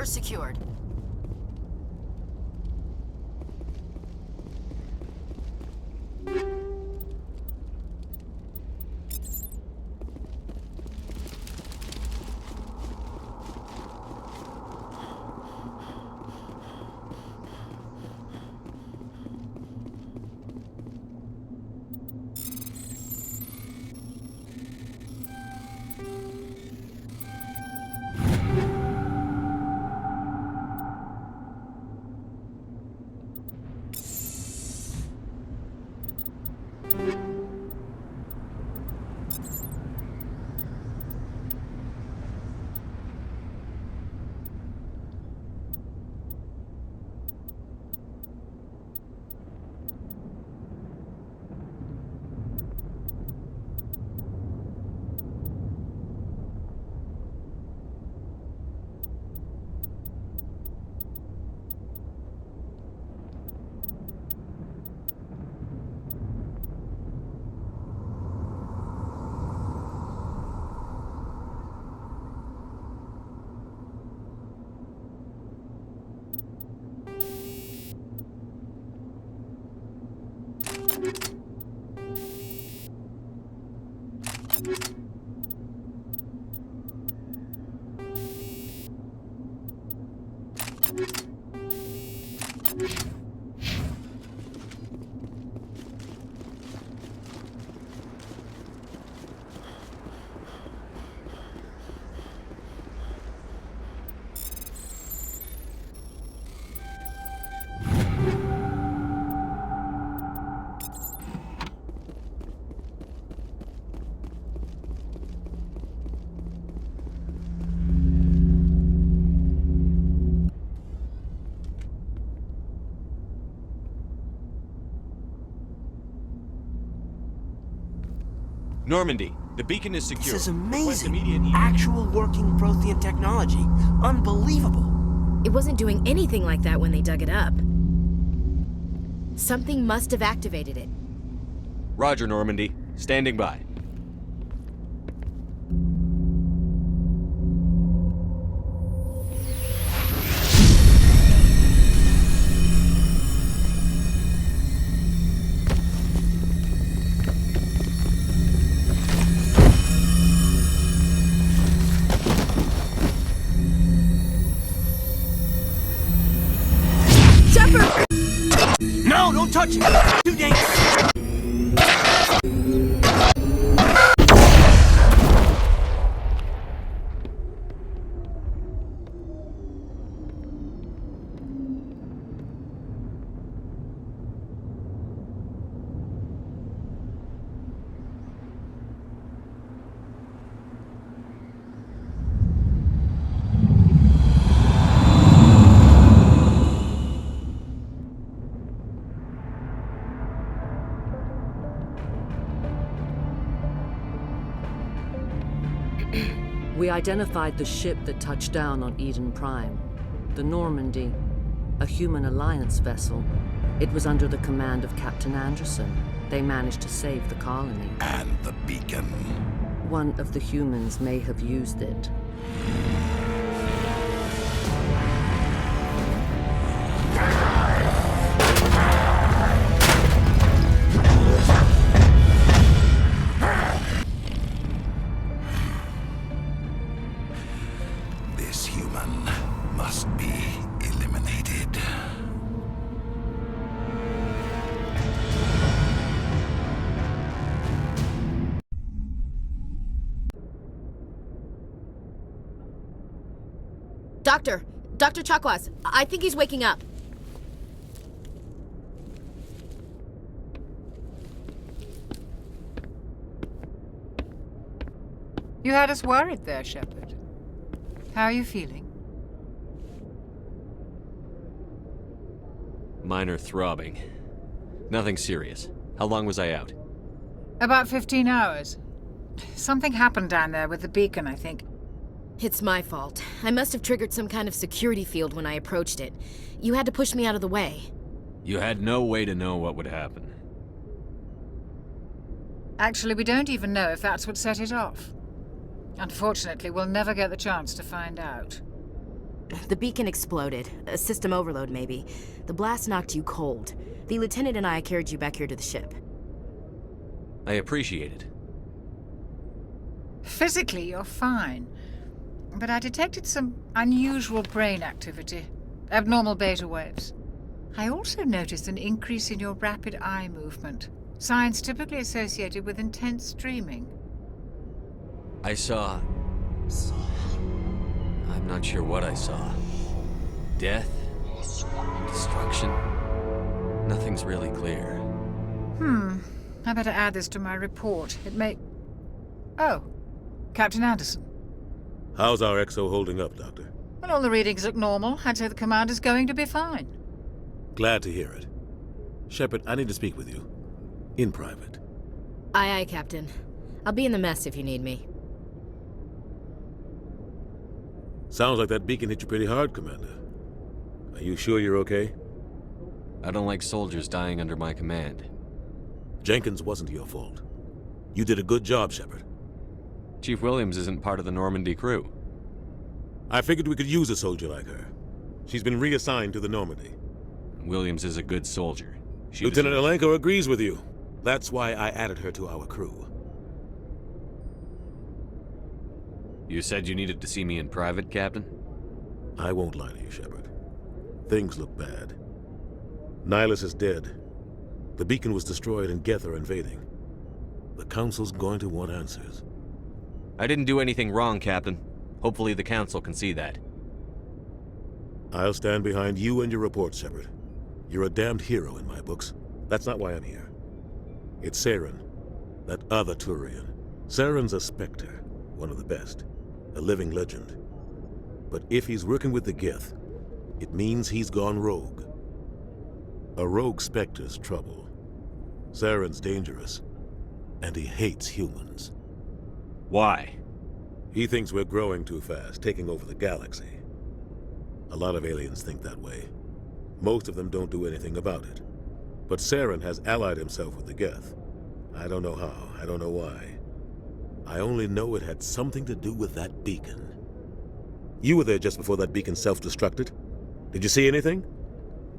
[SPEAKER 14] You're secured.
[SPEAKER 8] Normandy, the beacon is secure.
[SPEAKER 17] This is amazing. Actual working Prothean technology. Unbelievable.
[SPEAKER 14] It wasn't doing anything like that when they dug it up. Something must have activated it.
[SPEAKER 8] Roger, Normandy. Standing by.
[SPEAKER 17] No, don't touch it! Too dangerous!
[SPEAKER 20] We identified the ship that touched down on Eden Prime. The Normandy, a human alliance vessel. It was under the command of Captain Anderson. They managed to save the colony.
[SPEAKER 19] And the beacon.
[SPEAKER 20] One of the humans may have used it.
[SPEAKER 19] This human must be eliminated.
[SPEAKER 14] Dr. Chakwas, I think he's waking up.
[SPEAKER 12] You had us worried there, Shepard. How are you feeling?
[SPEAKER 8] Minor throbbing. Nothing serious. How long was I out?
[SPEAKER 12] About 15 hours. Something happened down there with the beacon, I think.
[SPEAKER 14] It's my fault. I must have triggered some kind of security field when I approached it. You had to push me out of the way.
[SPEAKER 8] You had no way to know what would happen.
[SPEAKER 12] Actually, we don't even know if that's what set it off. Unfortunately, we'll never get the chance to find out.
[SPEAKER 14] The beacon exploded. A system overload, maybe. The blast knocked you cold. The lieutenant and I carried you back here to the ship.
[SPEAKER 8] I appreciate it.
[SPEAKER 12] Physically, you're fine. But I detected some unusual brain activity. Abnormal beta waves. I also noticed an increase in your rapid eye movement. Signs typically associated with intense dreaming.
[SPEAKER 8] I saw... I'm not sure what I saw. Death? Destruction? Nothing's really clear.
[SPEAKER 12] I better add this to my report. It may... Oh, Captain Anderson.
[SPEAKER 13] How's our XO holding up, Doctor?
[SPEAKER 12] Well, all the readings look normal. I'd say the commander's going to be fine.
[SPEAKER 13] Glad to hear it. Shepard, I need to speak with you. In private.
[SPEAKER 14] Aye, aye, Captain. I'll be in the mess if you need me.
[SPEAKER 13] Sounds like that beacon hit you pretty hard, Commander. Are you sure you're okay?
[SPEAKER 8] I don't like soldiers dying under my command.
[SPEAKER 13] Jenkins wasn't your fault. You did a good job, Shepard.
[SPEAKER 8] Chief Williams isn't part of the Normandy crew.
[SPEAKER 13] I figured we could use a soldier like her. She's been reassigned to the Normandy.
[SPEAKER 8] Williams is a good soldier.
[SPEAKER 13] Lieutenant Alenko agrees with you. That's why I added her to our crew.
[SPEAKER 8] You said you needed to see me in private, Captain?
[SPEAKER 13] I won't lie to you, Shepard. Things look bad. Nihilus is dead. The beacon was destroyed and Geth are invading. The Council's going to want answers.
[SPEAKER 8] I didn't do anything wrong, Captain. Hopefully the Council can see that.
[SPEAKER 13] I'll stand behind you and your report, Shepard. You're a damned hero in my books. That's not why I'm here. It's Saren, that other Turian. Saren's a Spectre, one of the best. A living legend. But if he's working with the Geth, it means he's gone rogue. A rogue Spectre's trouble. Saren's dangerous, and he hates humans.
[SPEAKER 8] Why?
[SPEAKER 13] He thinks we're growing too fast, taking over the galaxy. A lot of aliens think that way. Most of them don't do anything about it. But Saren has allied himself with the Geth. I don't know how, I don't know why. I only know it had something to do with that beacon. You were there just before that beacon self-destructed. Did you see anything?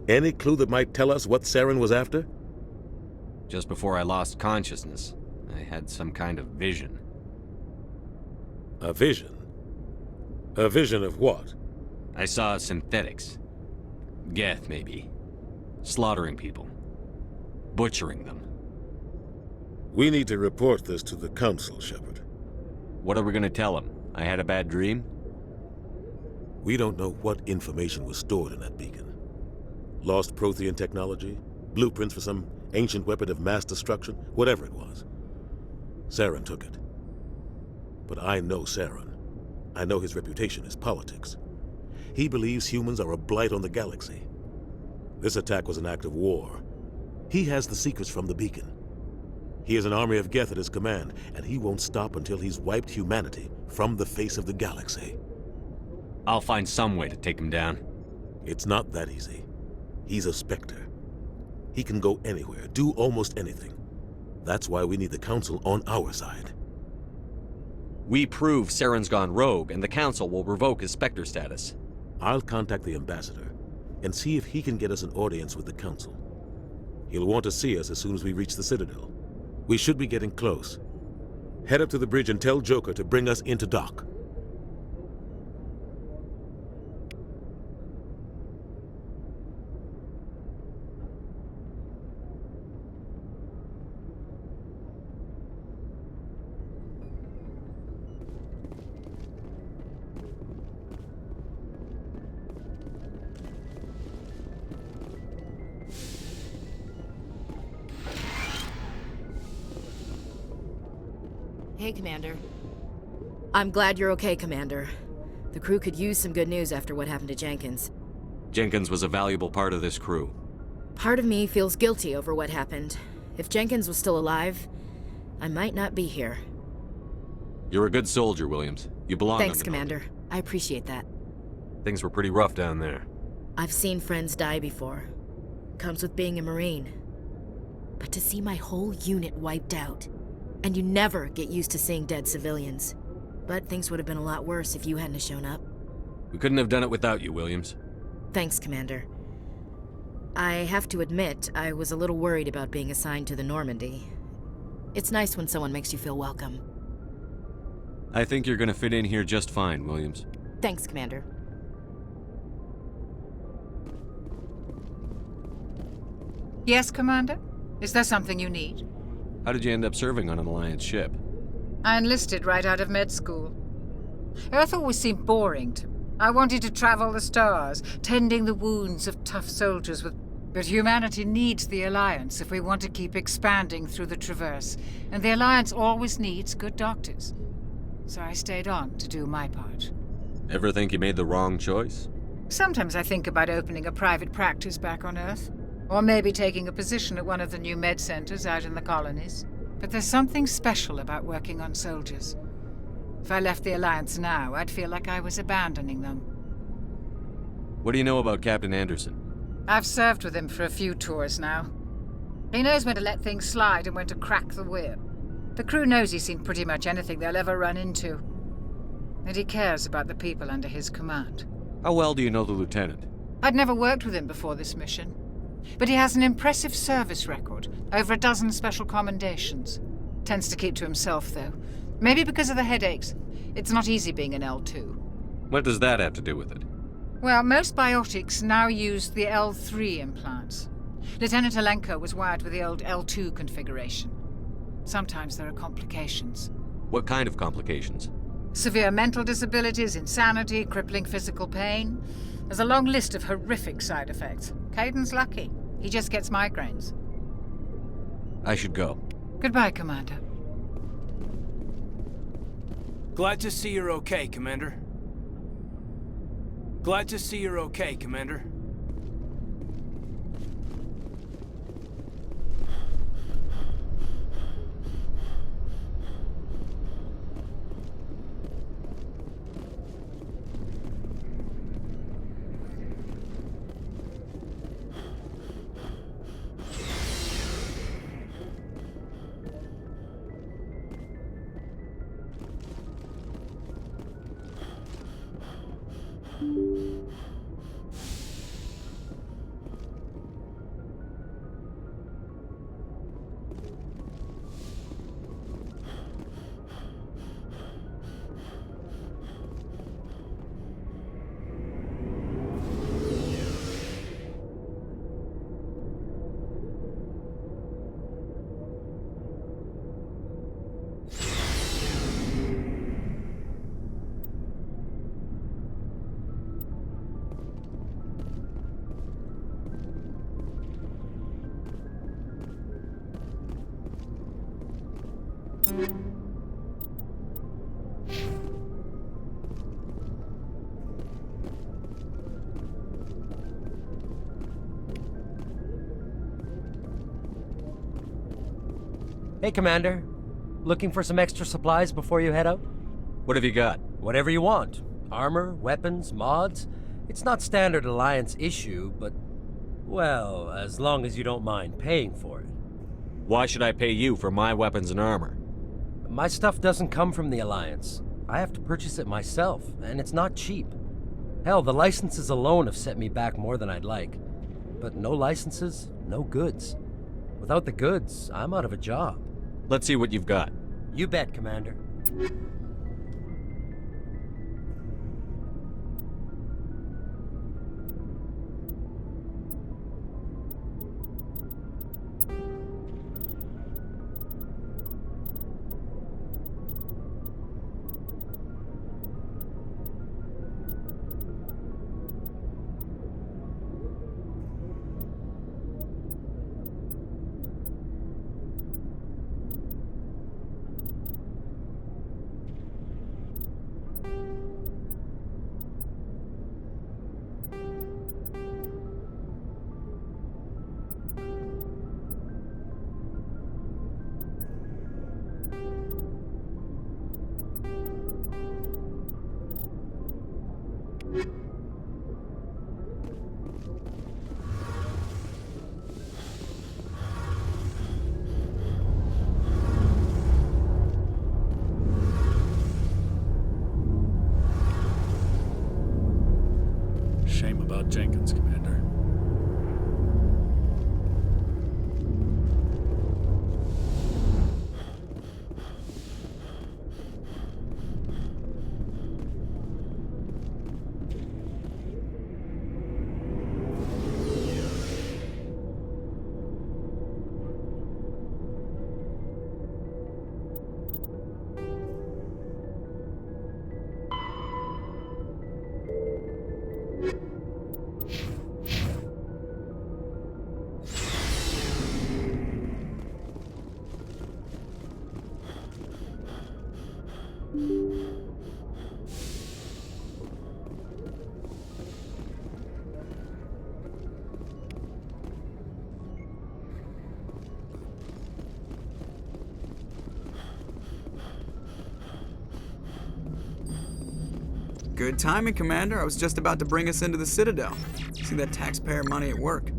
[SPEAKER 13] Any clue that might tell us what Saren was after?
[SPEAKER 8] Just before I lost consciousness, I had some kind of vision.
[SPEAKER 13] A vision? A vision of what?
[SPEAKER 8] I saw synthetics. Geth, maybe. Slaughtering people. Butchering them.
[SPEAKER 13] We need to report this to the Council, Shepard.
[SPEAKER 8] What are we gonna tell them? I had a bad dream?
[SPEAKER 13] We don't know what information was stored in that beacon. Lost Prothean technology? Blueprints for some ancient weapon of mass destruction? Whatever it was. Saren took it. But I know Saren. I know his reputation is politics. He believes humans are a blight on the galaxy. This attack was an act of war. He has the secrets from the beacon. He has an army of Geth at his command, and he won't stop until he's wiped humanity from the face of the galaxy.
[SPEAKER 8] I'll find some way to take him down.
[SPEAKER 13] It's not that easy. He's a Spectre. He can go anywhere, do almost anything. That's why we need the Council on our side.
[SPEAKER 8] We prove Saren's gone rogue, and the Council will revoke his Spectre status.
[SPEAKER 13] I'll contact the Ambassador and see if he can get us an audience with the Council. He'll want to see us as soon as we reach the Citadel. We should be getting close. Head up to the bridge and tell Joker to bring us into dock.
[SPEAKER 14] Hey, Commander. I'm glad you're okay, Commander. The crew could use some good news after what happened to Jenkins.
[SPEAKER 8] Jenkins was a valuable part of this crew.
[SPEAKER 14] Part of me feels guilty over what happened. If Jenkins was still alive, I might not be here.
[SPEAKER 8] You're a good soldier, Williams. You belong on
[SPEAKER 14] Thanks,
[SPEAKER 8] the
[SPEAKER 14] Commander. I appreciate that.
[SPEAKER 8] Things were pretty rough down there.
[SPEAKER 14] I've seen friends die before. Comes with being a Marine. But to see my whole unit wiped out, and you never get used to seeing dead civilians. But things would have been a lot worse if you hadn't shown up.
[SPEAKER 8] We couldn't have done it without you, Williams.
[SPEAKER 14] Thanks, Commander. I have to admit, I was a little worried about being assigned to the Normandy. It's nice when someone makes you feel welcome.
[SPEAKER 8] I think you're gonna fit in here just fine, Williams.
[SPEAKER 14] Thanks, Commander.
[SPEAKER 12] Yes, Commander? Is there something you need?
[SPEAKER 8] How did you end up serving on an Alliance ship?
[SPEAKER 12] I enlisted right out of med school. Earth always seemed boring to me. I wanted to travel the stars, tending the wounds of tough soldiers with... But humanity needs the Alliance if we want to keep expanding through the Traverse, and the Alliance always needs good doctors. So I stayed on to do my part.
[SPEAKER 8] Ever think you made the wrong choice?
[SPEAKER 12] Sometimes I think about opening a private practice back on Earth, or maybe taking a position at one of the new med centers out in the colonies. But there's something special about working on soldiers. If I left the Alliance now, I'd feel like I was abandoning them.
[SPEAKER 8] What do you know about Captain Anderson?
[SPEAKER 12] I've served with him for a few tours now. He knows when to let things slide and when to crack the whip. The crew knows he's seen pretty much anything they'll ever run into. And he cares about the people under his command.
[SPEAKER 8] How well do you know the lieutenant?
[SPEAKER 12] I'd never worked with him before this mission. But he has an impressive service record, over a dozen special commendations. Tends to keep to himself, though. Maybe because of the headaches. It's not easy being an L2.
[SPEAKER 8] What does that have to do with it?
[SPEAKER 12] Well, most biotics now use the L3 implants. Lieutenant Alenko was wired with the old L2 configuration. Sometimes there are complications.
[SPEAKER 8] What kind of complications?
[SPEAKER 12] Severe mental disabilities, insanity, crippling physical pain. There's a long list of horrific side effects. Caden's lucky. He just gets migraines.
[SPEAKER 8] I should go.
[SPEAKER 12] Goodbye, Commander.
[SPEAKER 17] Glad to see you're okay, Commander. Glad to see you're okay, Commander.
[SPEAKER 7] Hey, Commander. Looking for some extra supplies before you head out?
[SPEAKER 8] What have you got?
[SPEAKER 7] Whatever you want. Armor, weapons, mods. It's not standard Alliance issue, but... well, as long as you don't mind paying for it.
[SPEAKER 8] Why should I pay you for my weapons and armor?
[SPEAKER 7] My stuff doesn't come from the Alliance. I have to purchase it myself, and it's not cheap. Hell, the licenses alone have set me back more than I'd like. But no licenses, no goods. Without the goods, I'm out of a job.
[SPEAKER 8] Let's see what you've got.
[SPEAKER 7] You bet, Commander.
[SPEAKER 9] about Jenkins, Commander.
[SPEAKER 5] Good timing, Commander. I was just about to bring us into the Citadel. See that taxpayer money at work.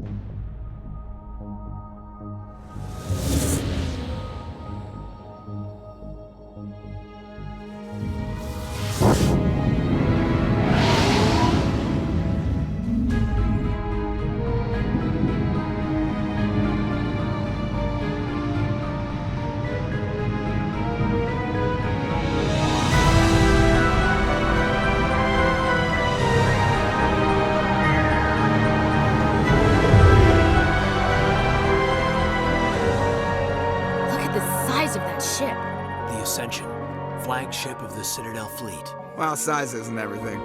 [SPEAKER 17] Flagship of the Citadel fleet.
[SPEAKER 5] Well, size isn't everything.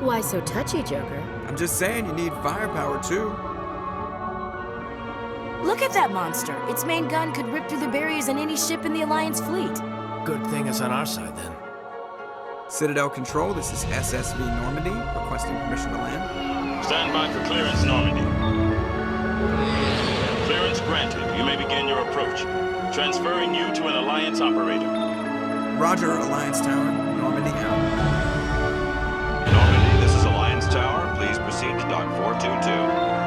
[SPEAKER 14] Why so touchy, Joker?
[SPEAKER 5] I'm just saying you need firepower, too.
[SPEAKER 14] Look at that monster. Its main gun could rip through the barriers in any ship in the Alliance fleet.
[SPEAKER 17] Good thing it's on our side, then.
[SPEAKER 5] Citadel Control, this is SSV Normandy, requesting permission to land.
[SPEAKER 21] Stand by for clearance, Normandy. Clearance granted. You may begin your approach. Transferring you to an Alliance operator.
[SPEAKER 5] Roger, Alliance Tower. Normandy out.
[SPEAKER 21] Normandy, this is Alliance Tower. Please proceed to Dock 422.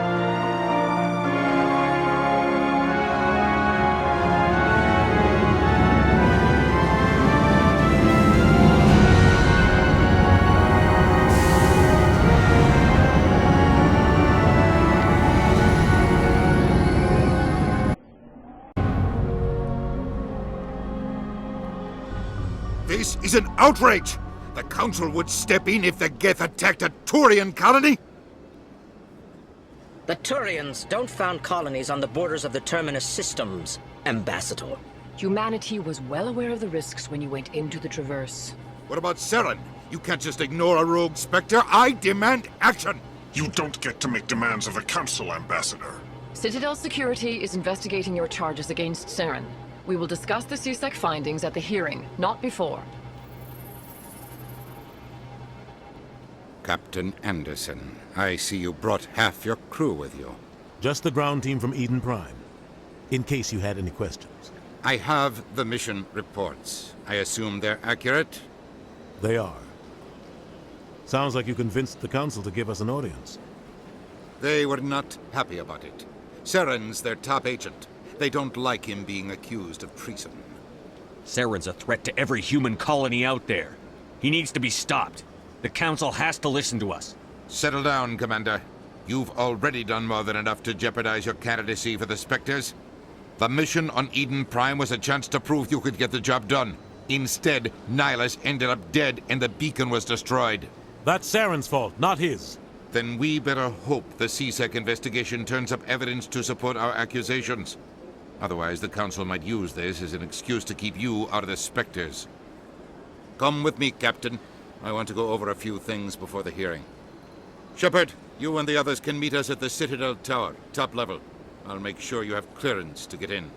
[SPEAKER 19] This is an outrage! The Council would step in if the Geth attacked a Turian colony?
[SPEAKER 22] The Turians don't found colonies on the borders of the Terminus systems, Ambassador.
[SPEAKER 23] Humanity was well aware of the risks when you went into the Traverse.
[SPEAKER 19] What about Saren? You can't just ignore a rogue Spectre. I demand action!
[SPEAKER 24] You don't get to make demands of the Council, Ambassador.
[SPEAKER 23] Citadel Security is investigating your charges against Saren. We will discuss the CSEC findings at the hearing, not before.
[SPEAKER 2] Captain Anderson, I see you brought half your crew with you.
[SPEAKER 13] Just the ground team from Eden Prime, in case you had any questions.
[SPEAKER 2] I have the mission reports. I assume they're accurate?
[SPEAKER 13] They are. Sounds like you convinced the Council to give us an audience.
[SPEAKER 2] They were not happy about it. Saren's their top agent. They don't like him being accused of treason.
[SPEAKER 25] Saren's a threat to every human colony out there. He needs to be stopped. The Council has to listen to us.
[SPEAKER 2] Settle down, Commander. You've already done more than enough to jeopardize your candidacy for the Spectres. The mission on Eden Prime was a chance to prove you could get the job done. Instead, Nihilus ended up dead and the beacon was destroyed.
[SPEAKER 13] That's Saren's fault, not his.
[SPEAKER 2] Then we better hope the CSEC investigation turns up evidence to support our accusations. Otherwise, the Council might use this as an excuse to keep you out of the Spectres. Come with me, Captain. I want to go over a few things before the hearing. Shepard, you and the others can meet us at the Citadel Tower, top level. I'll make sure you have clearance to get in.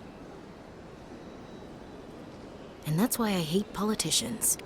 [SPEAKER 14] And that's why I hate politicians.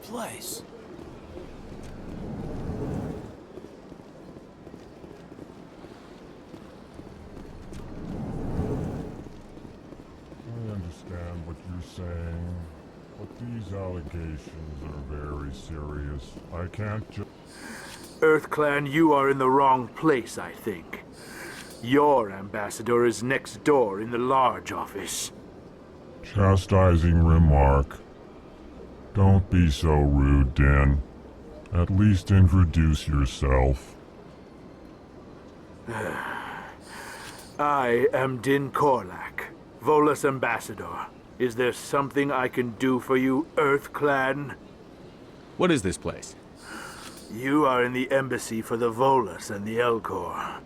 [SPEAKER 17] place?
[SPEAKER 1] I understand what you're saying, but these allegations are very serious. I can't just...
[SPEAKER 3] EarthClan, you are in the wrong place, I think. Your ambassador is next door in the large office.
[SPEAKER 1] Chastising remark. Don't be so rude, Din. At least introduce yourself.
[SPEAKER 3] I am Din Korlak, Volus ambassador. Is there something I can do for you, EarthClan?
[SPEAKER 8] What is this place?
[SPEAKER 3] You are in the embassy for the Volus and the Elcor.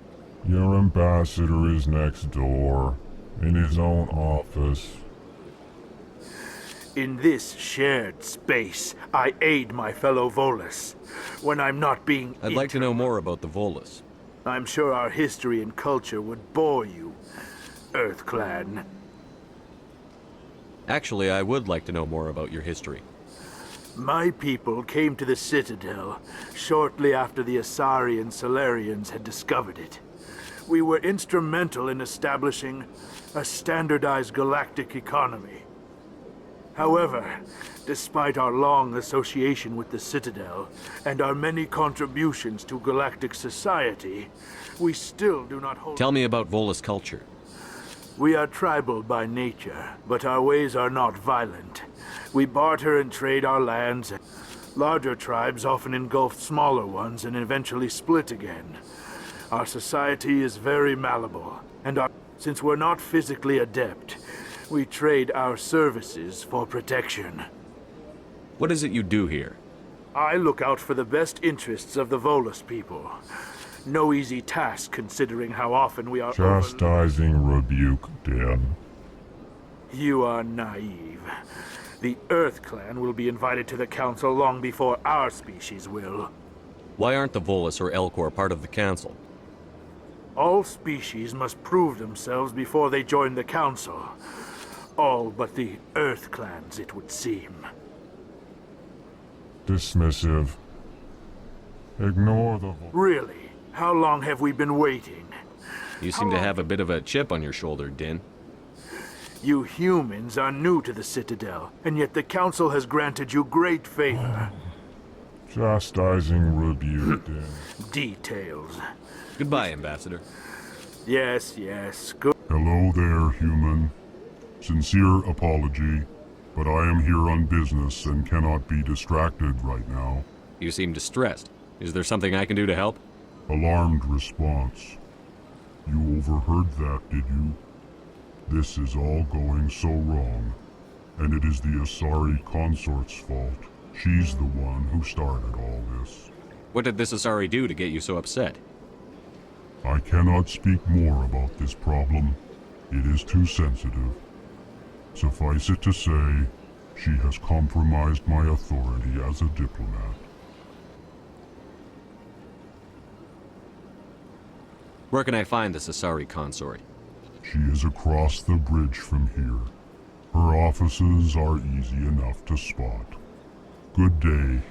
[SPEAKER 1] Your ambassador is next door, in his own office.
[SPEAKER 3] In this shared space, I aid my fellow Volus. When I'm not being
[SPEAKER 8] I'd like to know more about the Volus.
[SPEAKER 3] I'm sure our history and culture would bore you, EarthClan.
[SPEAKER 8] Actually, I would like to know more about your history.
[SPEAKER 3] My people came to the Citadel shortly after the Asari and Solarians had discovered it. We were instrumental in establishing a standardized galactic economy. However, despite our long association with the Citadel and our many contributions to galactic society, we still do not hold...
[SPEAKER 8] Tell me about Volus culture.
[SPEAKER 3] We are tribal by nature, but our ways are not violent. We barter and trade our lands. Larger tribes often engulf smaller ones and eventually split again. Our society is very malleable, and since we're not physically adept, we trade our services for protection.
[SPEAKER 8] What is it you do here?
[SPEAKER 3] I look out for the best interests of the Volus people. No easy task considering how often we are
[SPEAKER 1] Chastising rebuke, Din.
[SPEAKER 3] You are naive. The EarthClan will be invited to the Council long before our species will.
[SPEAKER 8] Why aren't the Volus or Elcor part of the Council?
[SPEAKER 3] All species must prove themselves before they join the Council. All but the EarthClans, it would seem.
[SPEAKER 1] Dismissive. Ignore the...
[SPEAKER 3] Really? How long have we been waiting?
[SPEAKER 8] You seem to have a bit of a chip on your shoulder, Din.
[SPEAKER 3] You humans are new to the Citadel, and yet the Council has granted you great favor.
[SPEAKER 1] Chastising rebuke, Din.
[SPEAKER 3] Details.
[SPEAKER 8] Goodbye, Ambassador.
[SPEAKER 3] Yes, yes. Good.
[SPEAKER 1] Hello there, human. Sincere apology, but I am here on business and cannot be distracted right now.
[SPEAKER 8] You seem distressed. Is there something I can do to help?
[SPEAKER 1] Alarmed response. You overheard that, did you? This is all going so wrong, and it is the Asari consort's fault. She's the one who started all this.
[SPEAKER 8] What did this Asari do to get you so upset?
[SPEAKER 1] I cannot speak more about this problem. It is too sensitive. Suffice it to say, she has compromised my authority as a diplomat.
[SPEAKER 8] Where can I find this Asari consort?
[SPEAKER 1] She is across the bridge from here. Her offices are easy enough to spot. Good day,